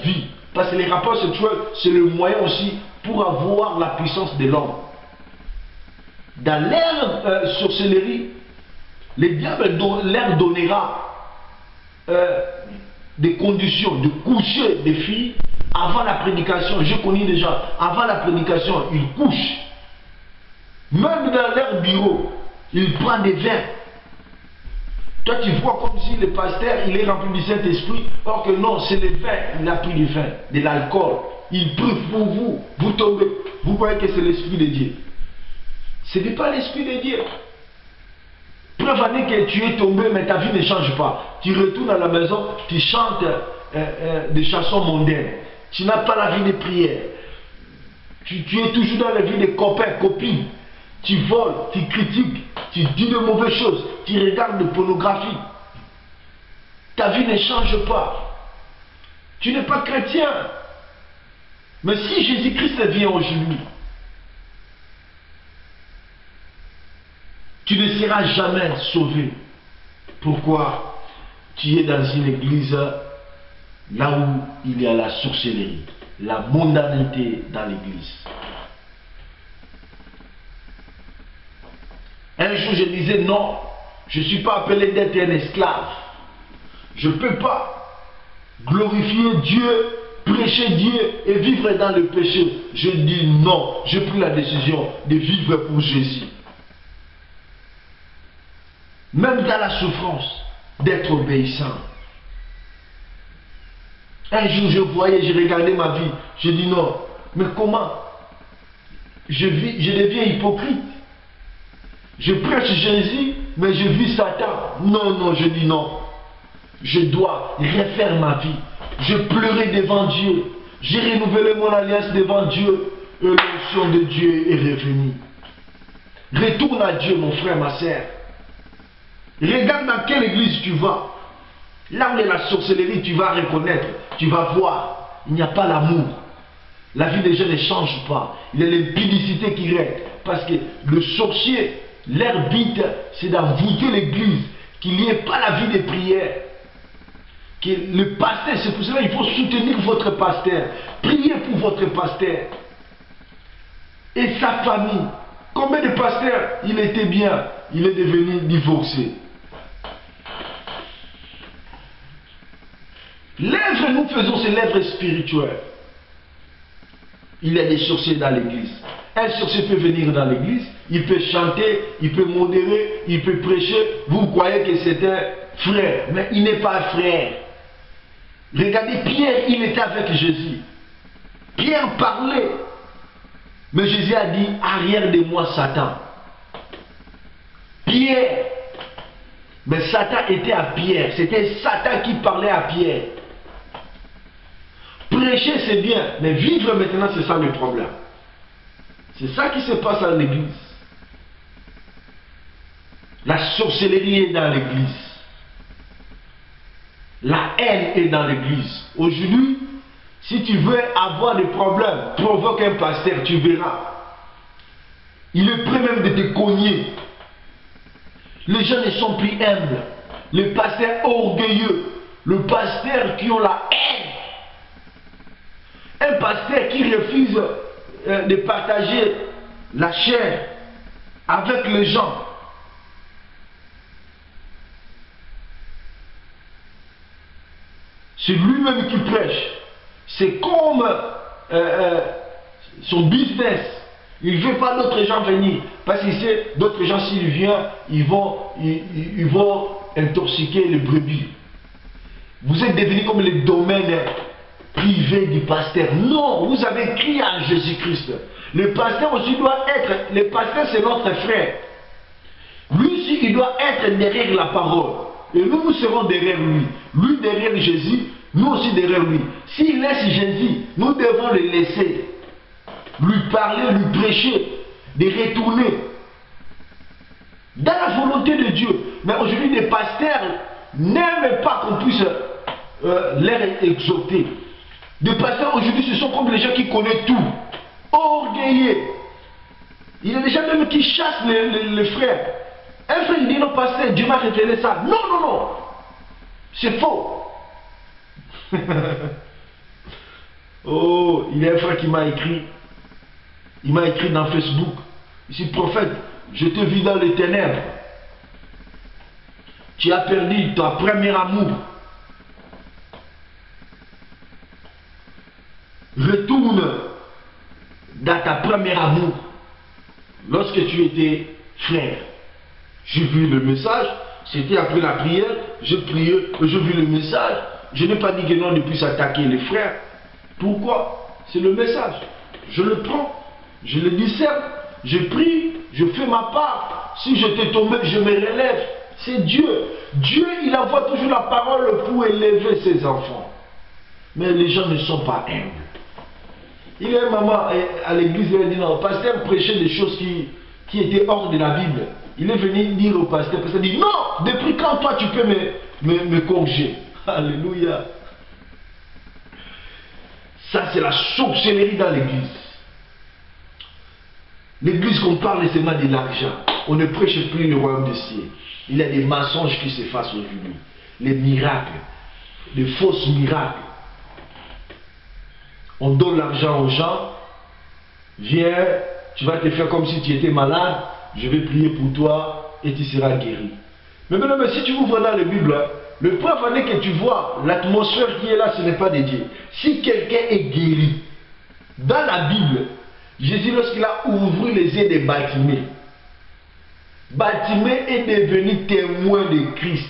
vie. Parce que les rapports sexuels, c'est le moyen aussi pour avoir la puissance de l'homme. Dans l'ère sorcellerie, le diable leur donnera des conditions de coucher des filles avant la prédication. Je connais déjà, avant la prédication, ils couchent. Même dans leur bureau, ils prennent des verres. Toi, tu vois comme si le pasteur, il est rempli du Saint-Esprit, or que non, c'est le vin, il a pris du vin, de l'alcool. Il prie pour vous, vous tombez. Vous croyez que c'est l'Esprit de Dieu. Ce n'est pas l'Esprit de Dieu. Preuve en est que tu es tombé, mais ta vie ne change pas. Tu retournes à la maison, tu chantes des chansons mondaines. Tu n'as pas la vie de prière. Tu es toujours dans la vie des copains, copines. Tu voles, tu critiques, tu dis de mauvaises choses, tu regardes de pornographie. Ta vie ne change pas. Tu n'es pas chrétien. Mais si Jésus-Christ vient aujourd'hui, tu ne seras jamais sauvé. Pourquoi? Tu es dans une église là où il y a la sorcellerie, la mondanité dans l'église. Un jour, je disais non, je ne suis pas appelé d'être un esclave. Je ne peux pas glorifier Dieu, prêcher Dieu et vivre dans le péché. Je dis non, j'ai pris la décision de vivre pour Jésus. Même dans la souffrance, d'être obéissant. Un jour, je voyais, je regardais ma vie, je dis non, mais comment? Je deviens hypocrite. Je prêche Jésus, mais je vis Satan. Non, non, je dis non. Je dois refaire ma vie. Je pleurais devant Dieu. J'ai renouvelé mon alliance devant Dieu. Et l'onction de Dieu est revenue. Retourne à Dieu, mon frère, ma sœur. Regarde dans quelle église tu vas. Là où il y a la sorcellerie, tu vas reconnaître. Tu vas voir. Il n'y a pas l'amour. La vie des gens ne change pas. Il y a l'impudicité qui règne. Parce que le sorcier, leur but, c'est d'envoûter l'église, qu'il n'y ait pas la vie de prière. Que le pasteur, c'est pour cela qu'il faut soutenir votre pasteur. Priez pour votre pasteur. Et sa famille. Combien de pasteurs, il était bien, il est devenu divorcé. L'œuvre nous faisons, c'est l'œuvre spirituelle. Il y a des sorciers dans l'église. Un sorcier peut venir dans l'église, il peut chanter, il peut modérer, il peut prêcher. Vous croyez que c'est un frère, mais il n'est pas un frère. Regardez, Pierre, il était avec Jésus. Pierre parlait. Mais Jésus a dit, arrière de moi, Satan. Pierre. Mais Satan était à Pierre. C'était Satan qui parlait à Pierre. Prêcher, c'est bien. Mais vivre maintenant, c'est ça le problème. C'est ça qui se passe dans l'église. La sorcellerie est dans l'église. La haine est dans l'église. Aujourd'hui, si tu veux avoir des problèmes, provoque un pasteur, tu verras. Il est prêt même de te cogner. Les gens ne sont plus humbles. Les pasteurs orgueilleux. Le pasteur qui ont la haine. Un pasteur qui refuse de partager la chair avec les gens. C'est lui-même qui prêche. C'est comme son business. Il ne veut pas d'autres gens venir. Parce qu'il sait, d'autres gens, s'ils viennent, ils vont intoxiquer les brebis. Vous êtes devenus comme les domaines privés du pasteur. Non, vous avez crié à Jésus-Christ. Le pasteur aussi doit être, le pasteur c'est notre frère. Lui aussi, il doit être derrière la parole. Et nous serons derrière lui. Lui derrière Jésus, nous aussi derrière lui. S'il laisse Jésus, nous devons le laisser. lui parler, lui prêcher, de retourner dans la volonté de Dieu. Mais aujourd'hui, les pasteurs n'aiment pas qu'on puisse les exhorter. Les pasteurs aujourd'hui, ce sont comme les gens qui connaissent tout, orgueilleux. Il y a des gens même qui chassent les frères. Un frère dit non, pasteur, Dieu m'a révélé ça. Non, non, non. C'est faux. Oh, il y a un frère qui m'a écrit. Il m'a écrit dans Facebook. Il dit, prophète, je te vis dans les ténèbres. Tu as perdu ton premier amour. Retourne dans ta première amour. Lorsque tu étais frère. J'ai vu le message. C'était après la prière. J'ai prié. J'ai vu le message. Je n'ai pas dit que non, ne puisse attaquer les frères. Pourquoi? C'est le message. Je le prends. Je le discerne. Je prie. Je fais ma part. Si je t'ai tombé, je me relève. C'est Dieu. Dieu, il envoie toujours la parole pour élever ses enfants. Mais les gens ne sont pas humbles. Il y a une maman à l'église, elle a dit non, le pasteur prêchait des choses qui étaient hors de la Bible. Il est venu dire au pasteur, le pasteur dit non, depuis quand toi tu peux me corriger? Alléluia. Ça c'est la sorcellerie dans l'église. L'église qu'on parle seulement de l'argent. On ne prêche plus le royaume des cieux. Il y a des mensonges qui s'effacent aujourd'hui. Les miracles, les fausses miracles. On donne l'argent aux gens. Viens, tu vas te faire comme si tu étais malade. Je vais prier pour toi et tu seras guéri. Mais maintenant, si tu ouvres dans la Bible, le preuve en est que tu vois l'atmosphère qui est là, ce n'est pas de Dieu. Si quelqu'un est guéri, dans la Bible, Jésus, lorsqu'il a ouvert les yeux de Bartimée, Bartimée est devenu témoin de Christ.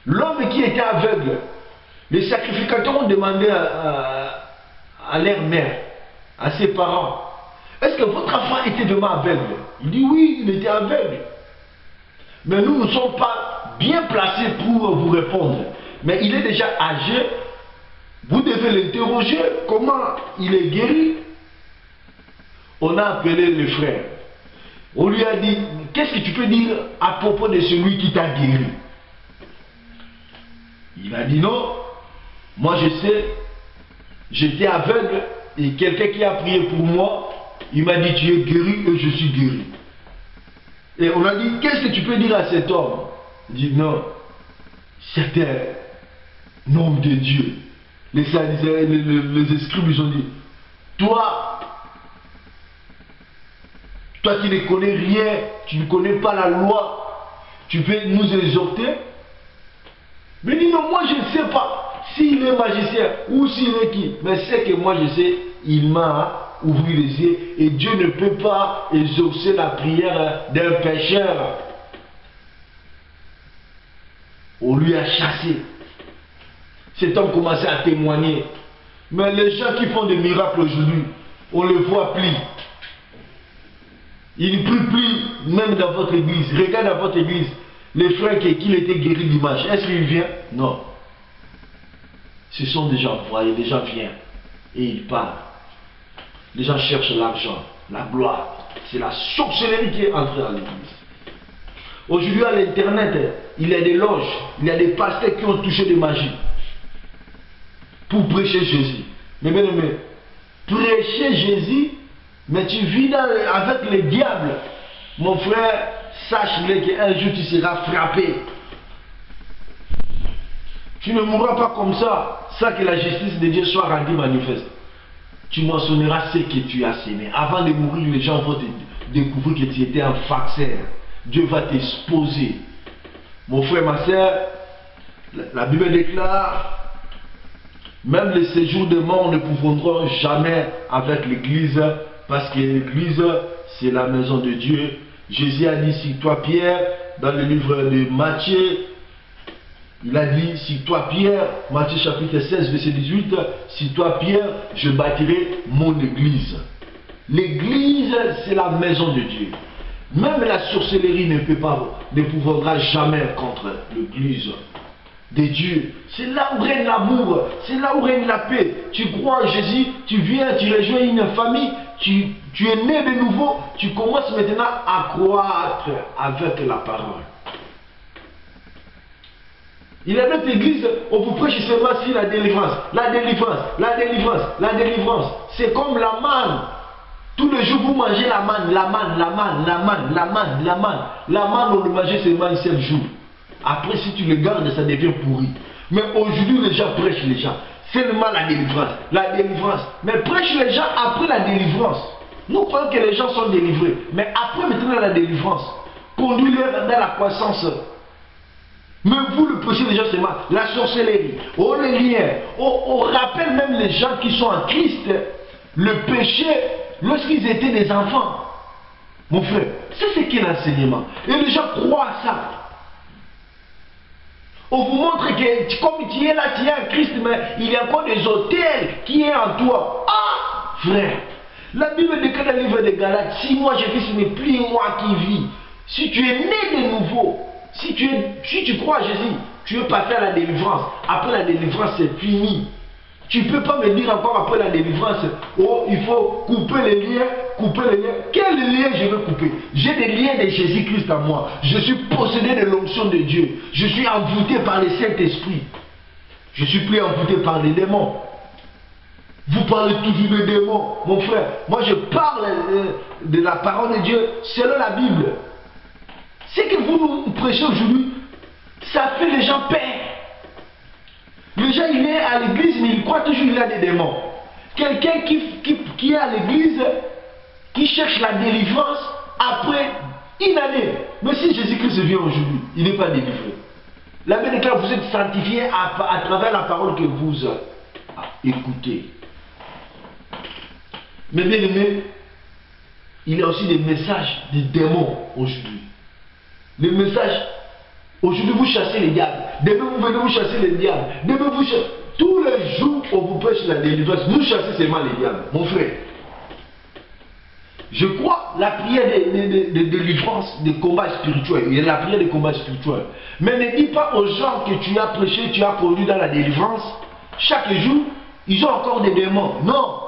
L'homme qui était aveugle, les sacrificateurs ont demandé à leur mère, à ses parents, est-ce que votre enfant était vraiment aveugle? Il dit oui, il était aveugle. Mais nous ne sommes pas bien placés pour vous répondre. Mais il est déjà âgé. Vous devez l'interroger. Comment il est guéri? On a appelé le frère. On lui a dit, qu'est-ce que tu peux dire à propos de celui qui t'a guéri? Il a dit non. Moi je sais, j'étais aveugle et quelqu'un qui a prié pour moi, il m'a dit tu es guéri et je suis guéri. Et on a dit, qu'est-ce que tu peux dire à cet homme? Il dit non, c'est un homme de Dieu. Les escribes ils ont dit, toi qui ne connais rien, tu ne connais pas la loi, tu peux nous exhorter? Mais il dit non, moi je ne sais pas s'il est magicien ou s'il est qui. Mais c'est que moi je sais, il m'a ouvert les yeux et Dieu ne peut pas exaucer la prière d'un pécheur. On lui a chassé. Cet homme commençait à témoigner. Mais les gens qui font des miracles aujourd'hui, on ne les voit plus. Ils ne prient plus, même dans votre église. Regarde dans votre église, les frères qui étaient guéris d'image. Est-ce qu'ils viennent? Non. Ce sont des gens voyés, des gens viennent. Et ils parlent. Les gens cherchent l'argent, la gloire. C'est la sorcellerie qui est entrée dans l'église. Aujourd'hui, à l'internet, il y a des loges, il y a des pasteurs qui ont touché des magies pour prêcher Jésus. Mais bien aimé, prêcher Jésus, mais tu vis avec le diable. Mon frère, sache-le qu'un jour tu seras frappé. Tu ne mourras pas comme ça, sans que la justice de Dieu soit rendue manifeste. Tu mentionneras ce que tu as sémé. Avant de mourir, les gens vont te découvrir que tu étais un farceur. Dieu va t'exposer. Mon frère, ma soeur, la Bible déclare, même les séjours de mort ne pourront jamais avec l'église, parce que l'église, c'est la maison de Dieu. Jésus a dit, si toi Pierre, dans le livre de Matthieu, il a dit, si toi Pierre, Matthieu chapitre 16, verset 18, si toi Pierre, je bâtirai mon église. L'église, c'est la maison de Dieu. Même la sorcellerie ne pourra jamais contre l'église. de Dieu. C'est là où règne l'amour, c'est là où règne la paix. Tu crois en Jésus, tu viens, tu rejoins une famille, tu es né de nouveau, tu commences maintenant à croître avec la parole. Il y a notre église, on vous prêche seulement sur la délivrance, la délivrance, la délivrance, la délivrance. C'est comme la manne. Tous les jours, vous mangez la manne, la manne, la manne, la manne, la manne, la manne. La manne, on le mangeait seulement un seul jour. Après, si tu le gardes, ça devient pourri. Mais aujourd'hui, les gens prêchent les gens. Seulement la délivrance, la délivrance. Mais prêchent les gens après la délivrance. Nous croyons que les gens sont délivrés. Mais après maintenant la délivrance, conduis-les dans la croissance. Mais vous le prêchez les gens seulement. La sorcellerie, oh les liens. On rappelle même les gens qui sont en Christ le péché lorsqu'ils étaient des enfants. Mon frère, c'est ce qu'est l'enseignement. Et les gens croient à ça. On vous montre que comme tu es là, tu es en Christ, mais il y a encore des autels qui est en toi. Ah, frère, la Bible déclare dans le livre de Galates, si moi je vis, ce n'est plus moi qui vis. Si tu es né de nouveau, si tu crois à Jésus, tu veux passer à la délivrance. Après la délivrance, c'est fini. Tu ne peux pas me dire encore après la délivrance, oh, il faut couper les liens, couper les liens. Quel lien je veux couper? J'ai des liens de Jésus-Christ en moi. Je suis possédé de l'onction de Dieu. Je suis envoûté par le Saint-Esprit. Je ne suis plus envoûté par les démons. Vous parlez toujours des démons, mon frère. Moi, je parle de la parole de Dieu selon la Bible. Ce que vous nous prêchez aujourd'hui, ça fait les gens peur. Le gens, il est à l'église, mais il croit toujours qu'il a des démons. Quelqu'un qui est à l'église, qui cherche la délivrance après une année. Mais si Jésus-Christ vient aujourd'hui, il n'est pas délivré. La Bible déclare que vous êtes sanctifiés à travers la parole que vous écoutez. Mais bien aimé, il y a aussi des messages des démons aujourd'hui. Les messages, aujourd'hui vous chassez les diables. Demain vous venez vous chasser les diables. Demain vous chassez. Tous les jours on vous prêche la délivrance. Vous chassez seulement les diables. Mon frère. Je crois la prière de délivrance, des combats spirituels. Il y a la prière des combats spirituels. Mais ne dis pas aux gens que tu as prêché, tu as produit dans la délivrance. Chaque jour, ils ont encore des démons. Non.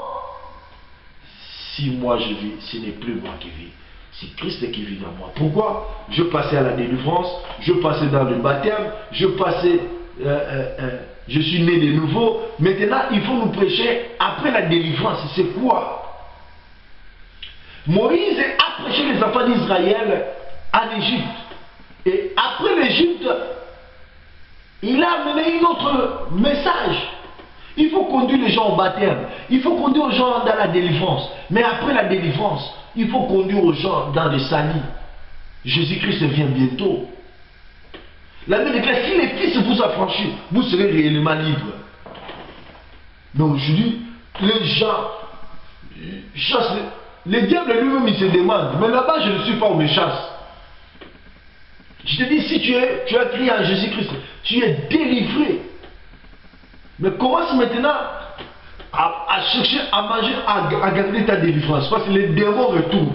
Si moi je vis, ce n'est plus moi qui vis. C'est Christ qui vit dans moi. Pourquoi? Je passais à la délivrance, je passais dans le baptême, je suis né de nouveau. Maintenant, il faut nous prêcher après la délivrance. C'est quoi? Moïse a prêché les enfants d'Israël en Égypte. Et après l'Égypte, il a amené un autre message. Il faut conduire les gens au baptême. Il faut conduire les gens dans la délivrance. Mais après la délivrance, il faut conduire les gens dans le salut. Jésus-Christ vient bientôt. La Bible déclare, si les fils vous affranchissent, vous serez réellement libres. Mais aujourd'hui, les gens chassent. Le diable lui-même, il se demande, mais là-bas, je ne suis pas où me chasse. Je te dis, si tu as crié en Jésus-Christ, tu es délivré. Mais commence maintenant à chercher à manger, à garder ta délivrance. Parce que les démons retournent.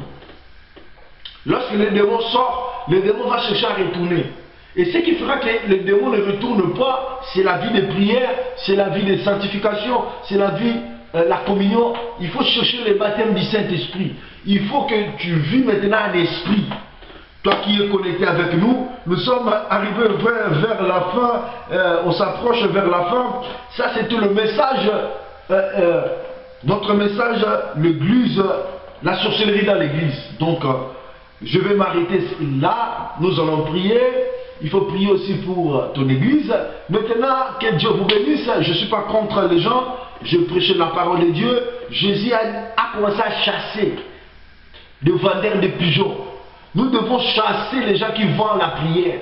Lorsque les démons sortent, le démon va chercher à retourner. Et ce qui fera que le démon ne retourne pas, c'est la vie de prière, c'est la vie de sanctification, c'est la vie, la communion. Il faut chercher le baptême du Saint-Esprit. Il faut que tu vis maintenant en esprit. Toi qui es connecté avec nous, nous sommes arrivés vers la fin, on s'approche vers la fin. Ça c'était le message, notre message, l'église, la sorcellerie dans l'église. Donc, je vais m'arrêter là, nous allons prier. Il faut prier aussi pour ton église. Maintenant, que Dieu vous bénisse. Je ne suis pas contre les gens, je prêche la parole de Dieu. Jésus a commencé à chasser des vendeurs de pigeons. Nous devons chasser les gens qui vendent la prière,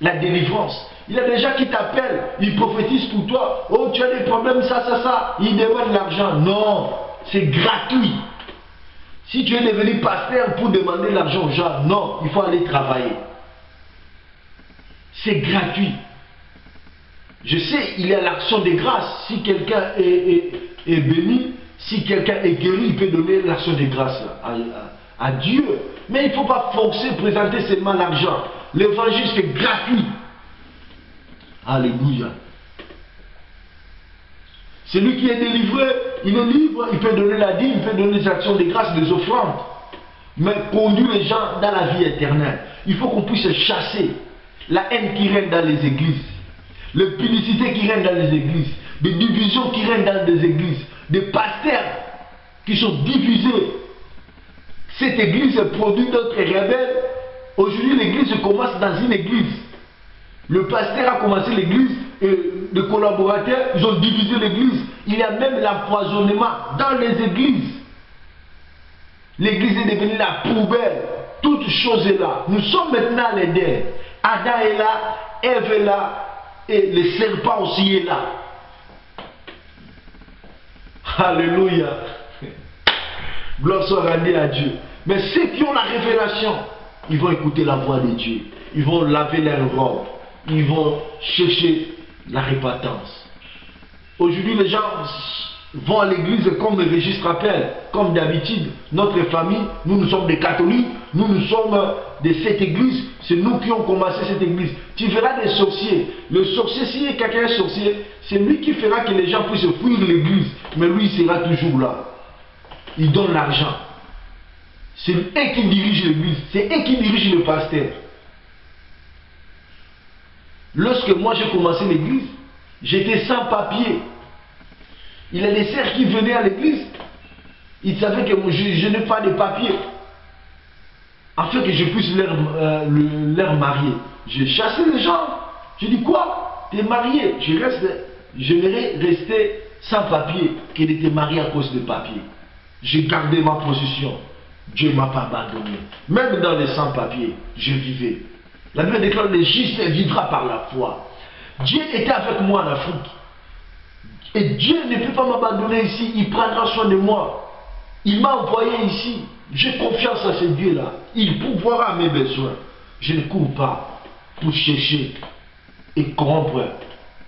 la délivrance. Il y a des gens qui t'appellent, ils prophétisent pour toi. Oh, tu as des problèmes, ça. Ils demandent l'argent. Non, c'est gratuit. Si tu es devenu pasteur pour demander l'argent aux gens, non, il faut aller travailler. C'est gratuit. Je sais, il y a l'action de grâce. Si quelqu'un est béni, si quelqu'un est guéri, il peut donner l'action de grâce à Dieu. Mais il ne faut pas forcer, présenter seulement l'argent. L'évangile, c'est gratuit. Alléluia. Celui qui est délivré, il est libre, il peut donner la dîme, il peut donner des actions de grâce, des offrandes. Mais conduire les gens dans la vie éternelle. Il faut qu'on puisse chasser la haine qui règne dans les églises, les publicités qui règnent dans les églises, des divisions qui règnent dans les églises, des pasteurs qui sont diffusés. Cette église produit d'autres rebelles. Aujourd'hui, l'église commence dans une église. Le pasteur a commencé l'église et les collaborateurs, ils ont divisé l'église. Il y a même l'empoisonnement dans les églises. L'église est devenue la poubelle. Toute chose est là. Nous sommes maintenant les deux. Adam est là, Ève est là, et le serpent aussi est là. Alléluia. Gloire soit rendue à Dieu. Mais ceux qui ont la révélation, ils vont écouter la voix de Dieu. Ils vont laver leurs robes. Ils vont chercher la repentance. Aujourd'hui, les gens vont à l'église comme le registre rappelle, comme d'habitude. Notre famille, nous sommes des catholiques, nous sommes de cette église. C'est nous qui avons commencé cette église. Tu verras des sorciers. Le sorcier, si quelqu'un est sorcier, c'est lui qui fera que les gens puissent fuir l'église. Mais lui, il sera toujours là. Il donne l'argent. C'est eux qui dirigent l'église. C'est eux qui dirigent le pasteur. Lorsque moi j'ai commencé l'église, j'étais sans papier. Il y a des sœurs qui venaient à l'église. Ils savaient que je n'ai pas de papier. Afin que je puisse leur marier. J'ai chassé les gens. Je dis quoi? Tu es marié? J'aimerais rester sans papier que de te marier à cause de papier. J'ai gardé ma position. Dieu ne m'a pas abandonné. Même dans les sans-papiers, je vivais. La Bible déclare le juste vivra par la foi. Dieu était avec moi en Afrique. Et Dieu ne peut pas m'abandonner ici. Il prendra soin de moi. Il m'a envoyé ici. J'ai confiance à ce Dieu-là. Il pourvoira à mes besoins. Je ne cours pas pour chercher et corrompre,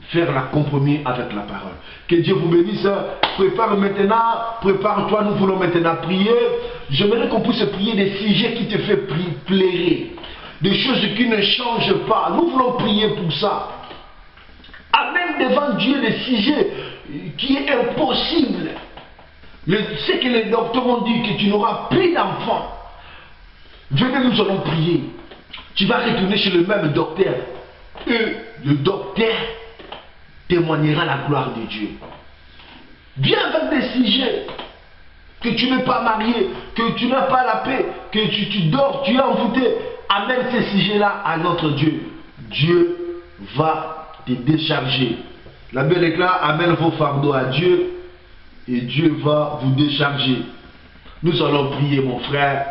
faire la compromis avec la parole. Que Dieu vous bénisse. Prépare maintenant, prépare-toi, nous voulons maintenant prier. J'aimerais qu'on puisse prier des sujets qui te font pleurer. Des choses qui ne changent pas. Nous voulons prier pour ça. Amène devant Dieu des sujets qui est impossible. Ce que les docteurs ont dit, que tu n'auras plus d'enfants. Venez, nous allons prier. Tu vas retourner chez le même docteur. Et le docteur témoignera la gloire de Dieu. Viens avec des sujets. Que tu n'es pas marié, que tu n'as pas la paix, que tu dors, tu es envoûté. Amène ces sujets-là à notre Dieu. Dieu va te décharger. La Bible déclare, amène vos fardeaux à Dieu et Dieu va vous décharger. Nous allons prier, mon frère.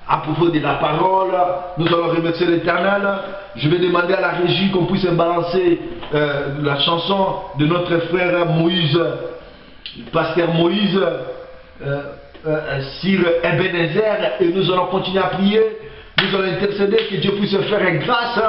À propos de la parole, nous allons remercier l'Éternel. Je vais demander à la régie qu'on puisse balancer la chanson de notre frère Moïse, le pasteur Moïse, sur Ebenezer, et nous allons continuer à prier. Nous allons intercéder, que Dieu puisse faire grâce,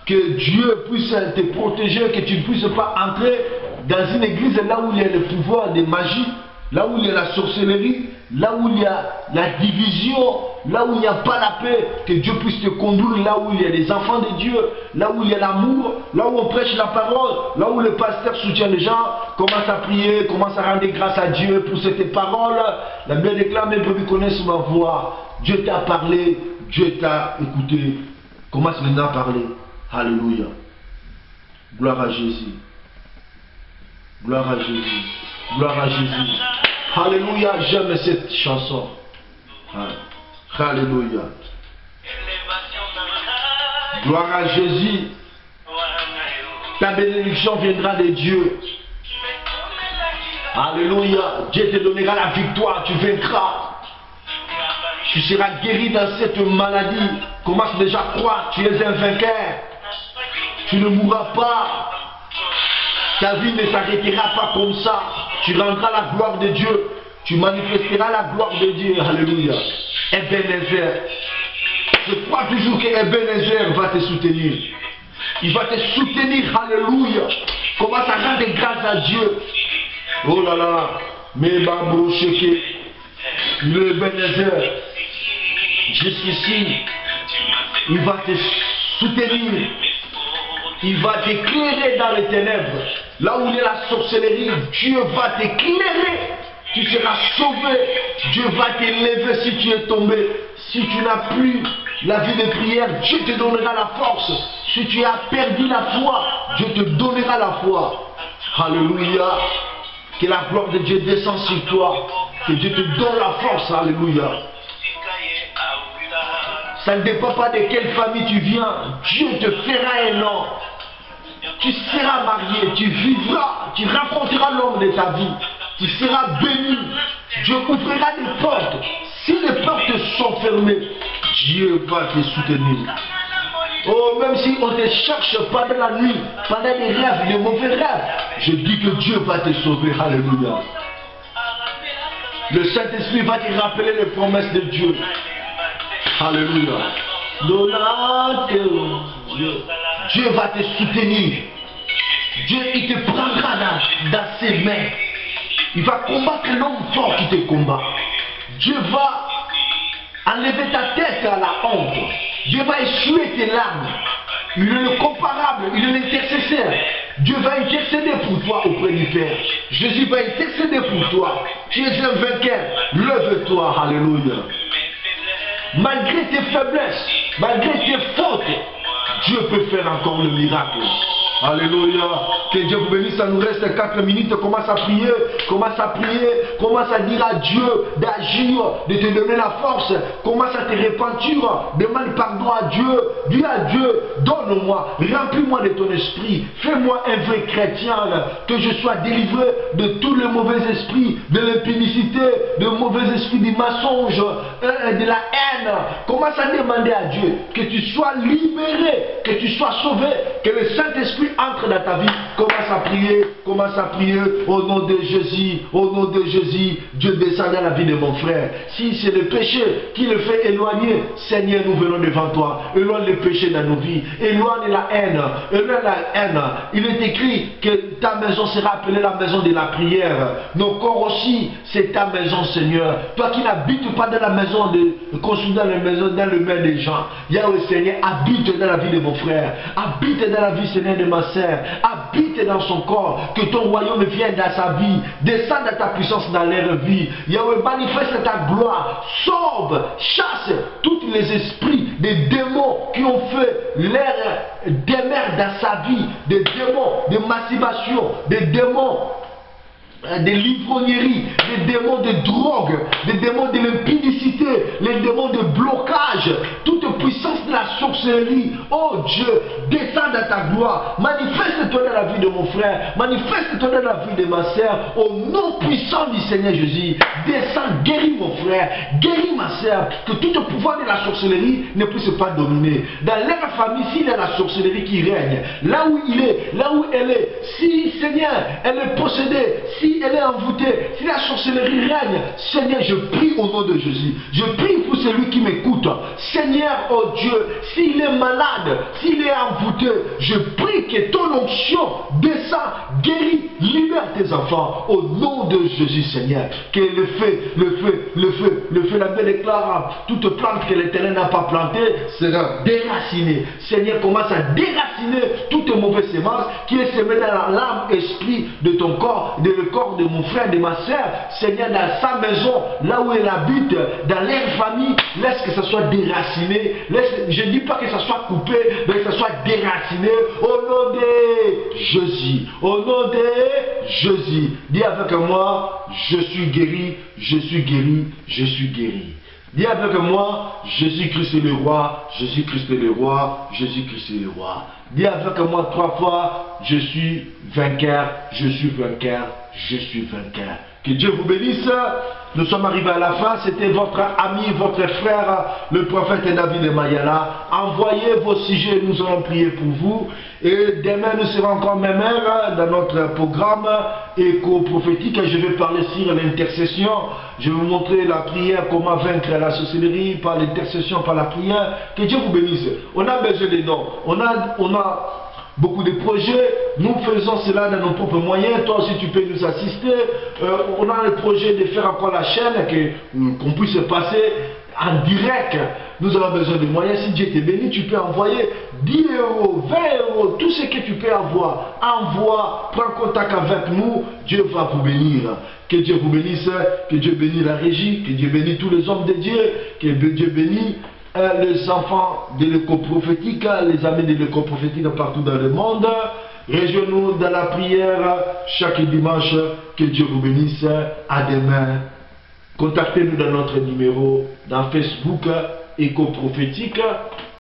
que Dieu puisse te protéger, que tu ne puisses pas entrer dans une église là où il y a le pouvoir de magie, là où il y a la sorcellerie, là où il y a la division, là où il n'y a pas la paix, que Dieu puisse te conduire là où il y a les enfants de Dieu, là où il y a l'amour, là où on prêche la parole, là où le pasteur soutient les gens, commence à prier, commence à rendre grâce à Dieu pour cette parole. La Bible déclare, mes brebis connaissent ma voix. Dieu t'a parlé, Dieu t'a écouté. Commence maintenant à parler. Alléluia. Gloire à Jésus. Gloire à Jésus. Gloire à Jésus. Alléluia. J'aime cette chanson. Alléluia. Gloire à Jésus. Ta bénédiction viendra de Dieu. Alléluia. Dieu te donnera la victoire. Tu vaincras. Tu seras guéri dans cette maladie. Commence déjà à croire. Tu es un vainqueur. Tu ne mourras pas. Ta vie ne s'arrêtera pas comme ça. Tu rendras la gloire de Dieu. Tu manifesteras la gloire de Dieu. Alléluia. Ebenezer. Je crois toujours que Ebenezer va te soutenir. Il va te soutenir. Alléluia. Commence à rendre grâce à Dieu. Oh là là. Mais Babrocheke. Le Ebenezer. Jusqu'ici. Il va te soutenir. Il va t'éclairer dans les ténèbres. Là où il y a la sorcellerie, Dieu va t'éclairer. Tu seras sauvé. Dieu va t'élever si tu es tombé. Si tu n'as plus la vie de prière, Dieu te donnera la force. Si tu as perdu la foi, Dieu te donnera la foi. Alléluia. Que la gloire de Dieu descende sur toi. Que Dieu te donne la force. Alléluia. Ça ne dépend pas de quelle famille tu viens. Dieu te fera un nom. Tu seras marié, tu vivras, tu rencontreras l'homme de ta vie. Tu seras béni. Dieu ouvrira des portes. Si les portes sont fermées, Dieu va te soutenir. Oh, même si on ne te cherche pas dans la nuit, pendant des rêves, des mauvais rêves, je dis que Dieu va te sauver. Alléluia. Le Saint-Esprit va te rappeler les promesses de Dieu. Alléluia. Dieu va te soutenir. Dieu, il te prendra dans ses mains. Il va combattre l'homme fort qui te combat. Dieu va enlever ta tête à la honte. Dieu va essuyer tes larmes. Il est le comparable, il est l'intercesseur. Dieu va intercéder pour toi auprès du Père. Jésus va intercéder pour toi. Tu es un vainqueur. Lève-toi. Alléluia. Malgré tes faiblesses, malgré tes fautes, Dieu peut faire encore le miracle. Alléluia. Que Dieu vous bénisse. Ça nous reste 4 minutes. Commence à prier. Commence à prier. Commence à dire à Dieu d'agir, de te donner la force. Commence à te repentir. Demande pardon à Dieu. Dis à Dieu, donne-moi. Remplis-moi de ton esprit. Fais-moi un vrai chrétien. Que je sois délivré de tous les mauvais esprits, de l'impudicité, de mauvais esprits, du mensonge, de la haine. Commence à demander à Dieu que tu sois libéré, que tu sois sauvé, que le Saint-Esprit entre dans ta vie. Commence à prier au nom de Jésus, au nom de Jésus. Dieu descend dans la vie de mon frère. Si c'est le péché qui le fait éloigner, Seigneur, nous venons devant toi. Éloigne le péché dans nos vies, éloigne la haine, éloigne la haine. Il est écrit que ta maison sera appelée la maison de la prière. Nos corps aussi, c'est ta maison, Seigneur. Toi qui n'habites pas dans la maison construite dans la maison, dans le main des gens. Yahweh, Seigneur, habite dans la vie de mon frère, habite dans la vie, Seigneur, de ma sœur, habite dans son corps, que ton royaume vienne dans sa vie, descende dans ta puissance dans leur vie. Yahweh, manifeste ta gloire, sauve, chasse tous les esprits, des démons qui ont fait l'air demeure dans sa vie, des démons de masturbation, des démons des livrogneries, des démons de drogue, des démons de l'impudicité, les démons de blocage, toute puissance de la sorcellerie. Oh Dieu, descends dans ta gloire, manifeste-toi dans la vie de mon frère, manifeste-toi dans la vie de ma soeur, au nom puissant du Seigneur Jésus. Descends, guéris mon frère, guéris ma soeur, que tout le pouvoir de la sorcellerie ne puisse pas dominer. Dans leur famille, s'il y a la sorcellerie qui règne, là où il est, là où elle est, si Seigneur, elle est possédée, si elle est envoûtée, si la sorcellerie règne, Seigneur, je prie au nom de Jésus. Je prie pour celui qui m'écoute. Seigneur, oh Dieu, s'il est malade, s'il est envoûté, je prie que ton onction descend, guérit, libère tes enfants. Au nom de Jésus, Seigneur. Que le feu, la Bible déclare, toute plante que l'Éternel n'a pas plantée sera déracinée. Seigneur, commence à déraciner toute mauvaise sémence qui est semée dans l'âme, esprit de ton corps, de le corps de mon frère, de ma soeur. Seigneur, dans sa maison, là où elle habite, dans leur famille, laisse que ça soit déraciné. Je ne dis pas que ça soit coupé, mais que ça soit déraciné. Au nom de Jésus. Au nom de Jésus. Dis avec moi, je suis guéri, je suis guéri, je suis guéri. Dis avec moi, Jésus-Christ est le roi, Jésus-Christ est le roi, Jésus-Christ est le roi. Dis avec moi 3 fois, je suis vainqueur, je suis vainqueur, je suis vainqueur. Que Dieu vous bénisse. Nous sommes arrivés à la fin. C'était votre ami, votre frère, le prophète David de Mayala. Envoyez vos sujets, nous allons prier pour vous. Et demain, nous serons encore même heure dans notre programme éco-prophétique. Je vais parler sur l'intercession. Je vais vous montrer la prière, comment vaincre la sorcellerie par l'intercession, par la prière. Que Dieu vous bénisse. On a besoin des dons. On a beaucoup de projets, nous faisons cela dans nos propres moyens. Toi aussi tu peux nous assister. On a le projet de faire encore la chaîne, qu'on puisse passer en direct. Nous avons besoin de moyens. Si Dieu te bénit, tu peux envoyer 10 euros, 20 euros, tout ce que tu peux avoir. Envoie, prends contact avec nous. Dieu va vous bénir. Que Dieu vous bénisse, que Dieu bénisse la régie, que Dieu bénisse tous les hommes de Dieu, que Dieu bénisse les enfants de l'école prophétique, les amis de l'école prophétique partout dans le monde. Rejoignez-nous dans la prière chaque dimanche. Que Dieu vous bénisse. À demain. Contactez-nous dans notre numéro dans Facebook Éco Prophétique.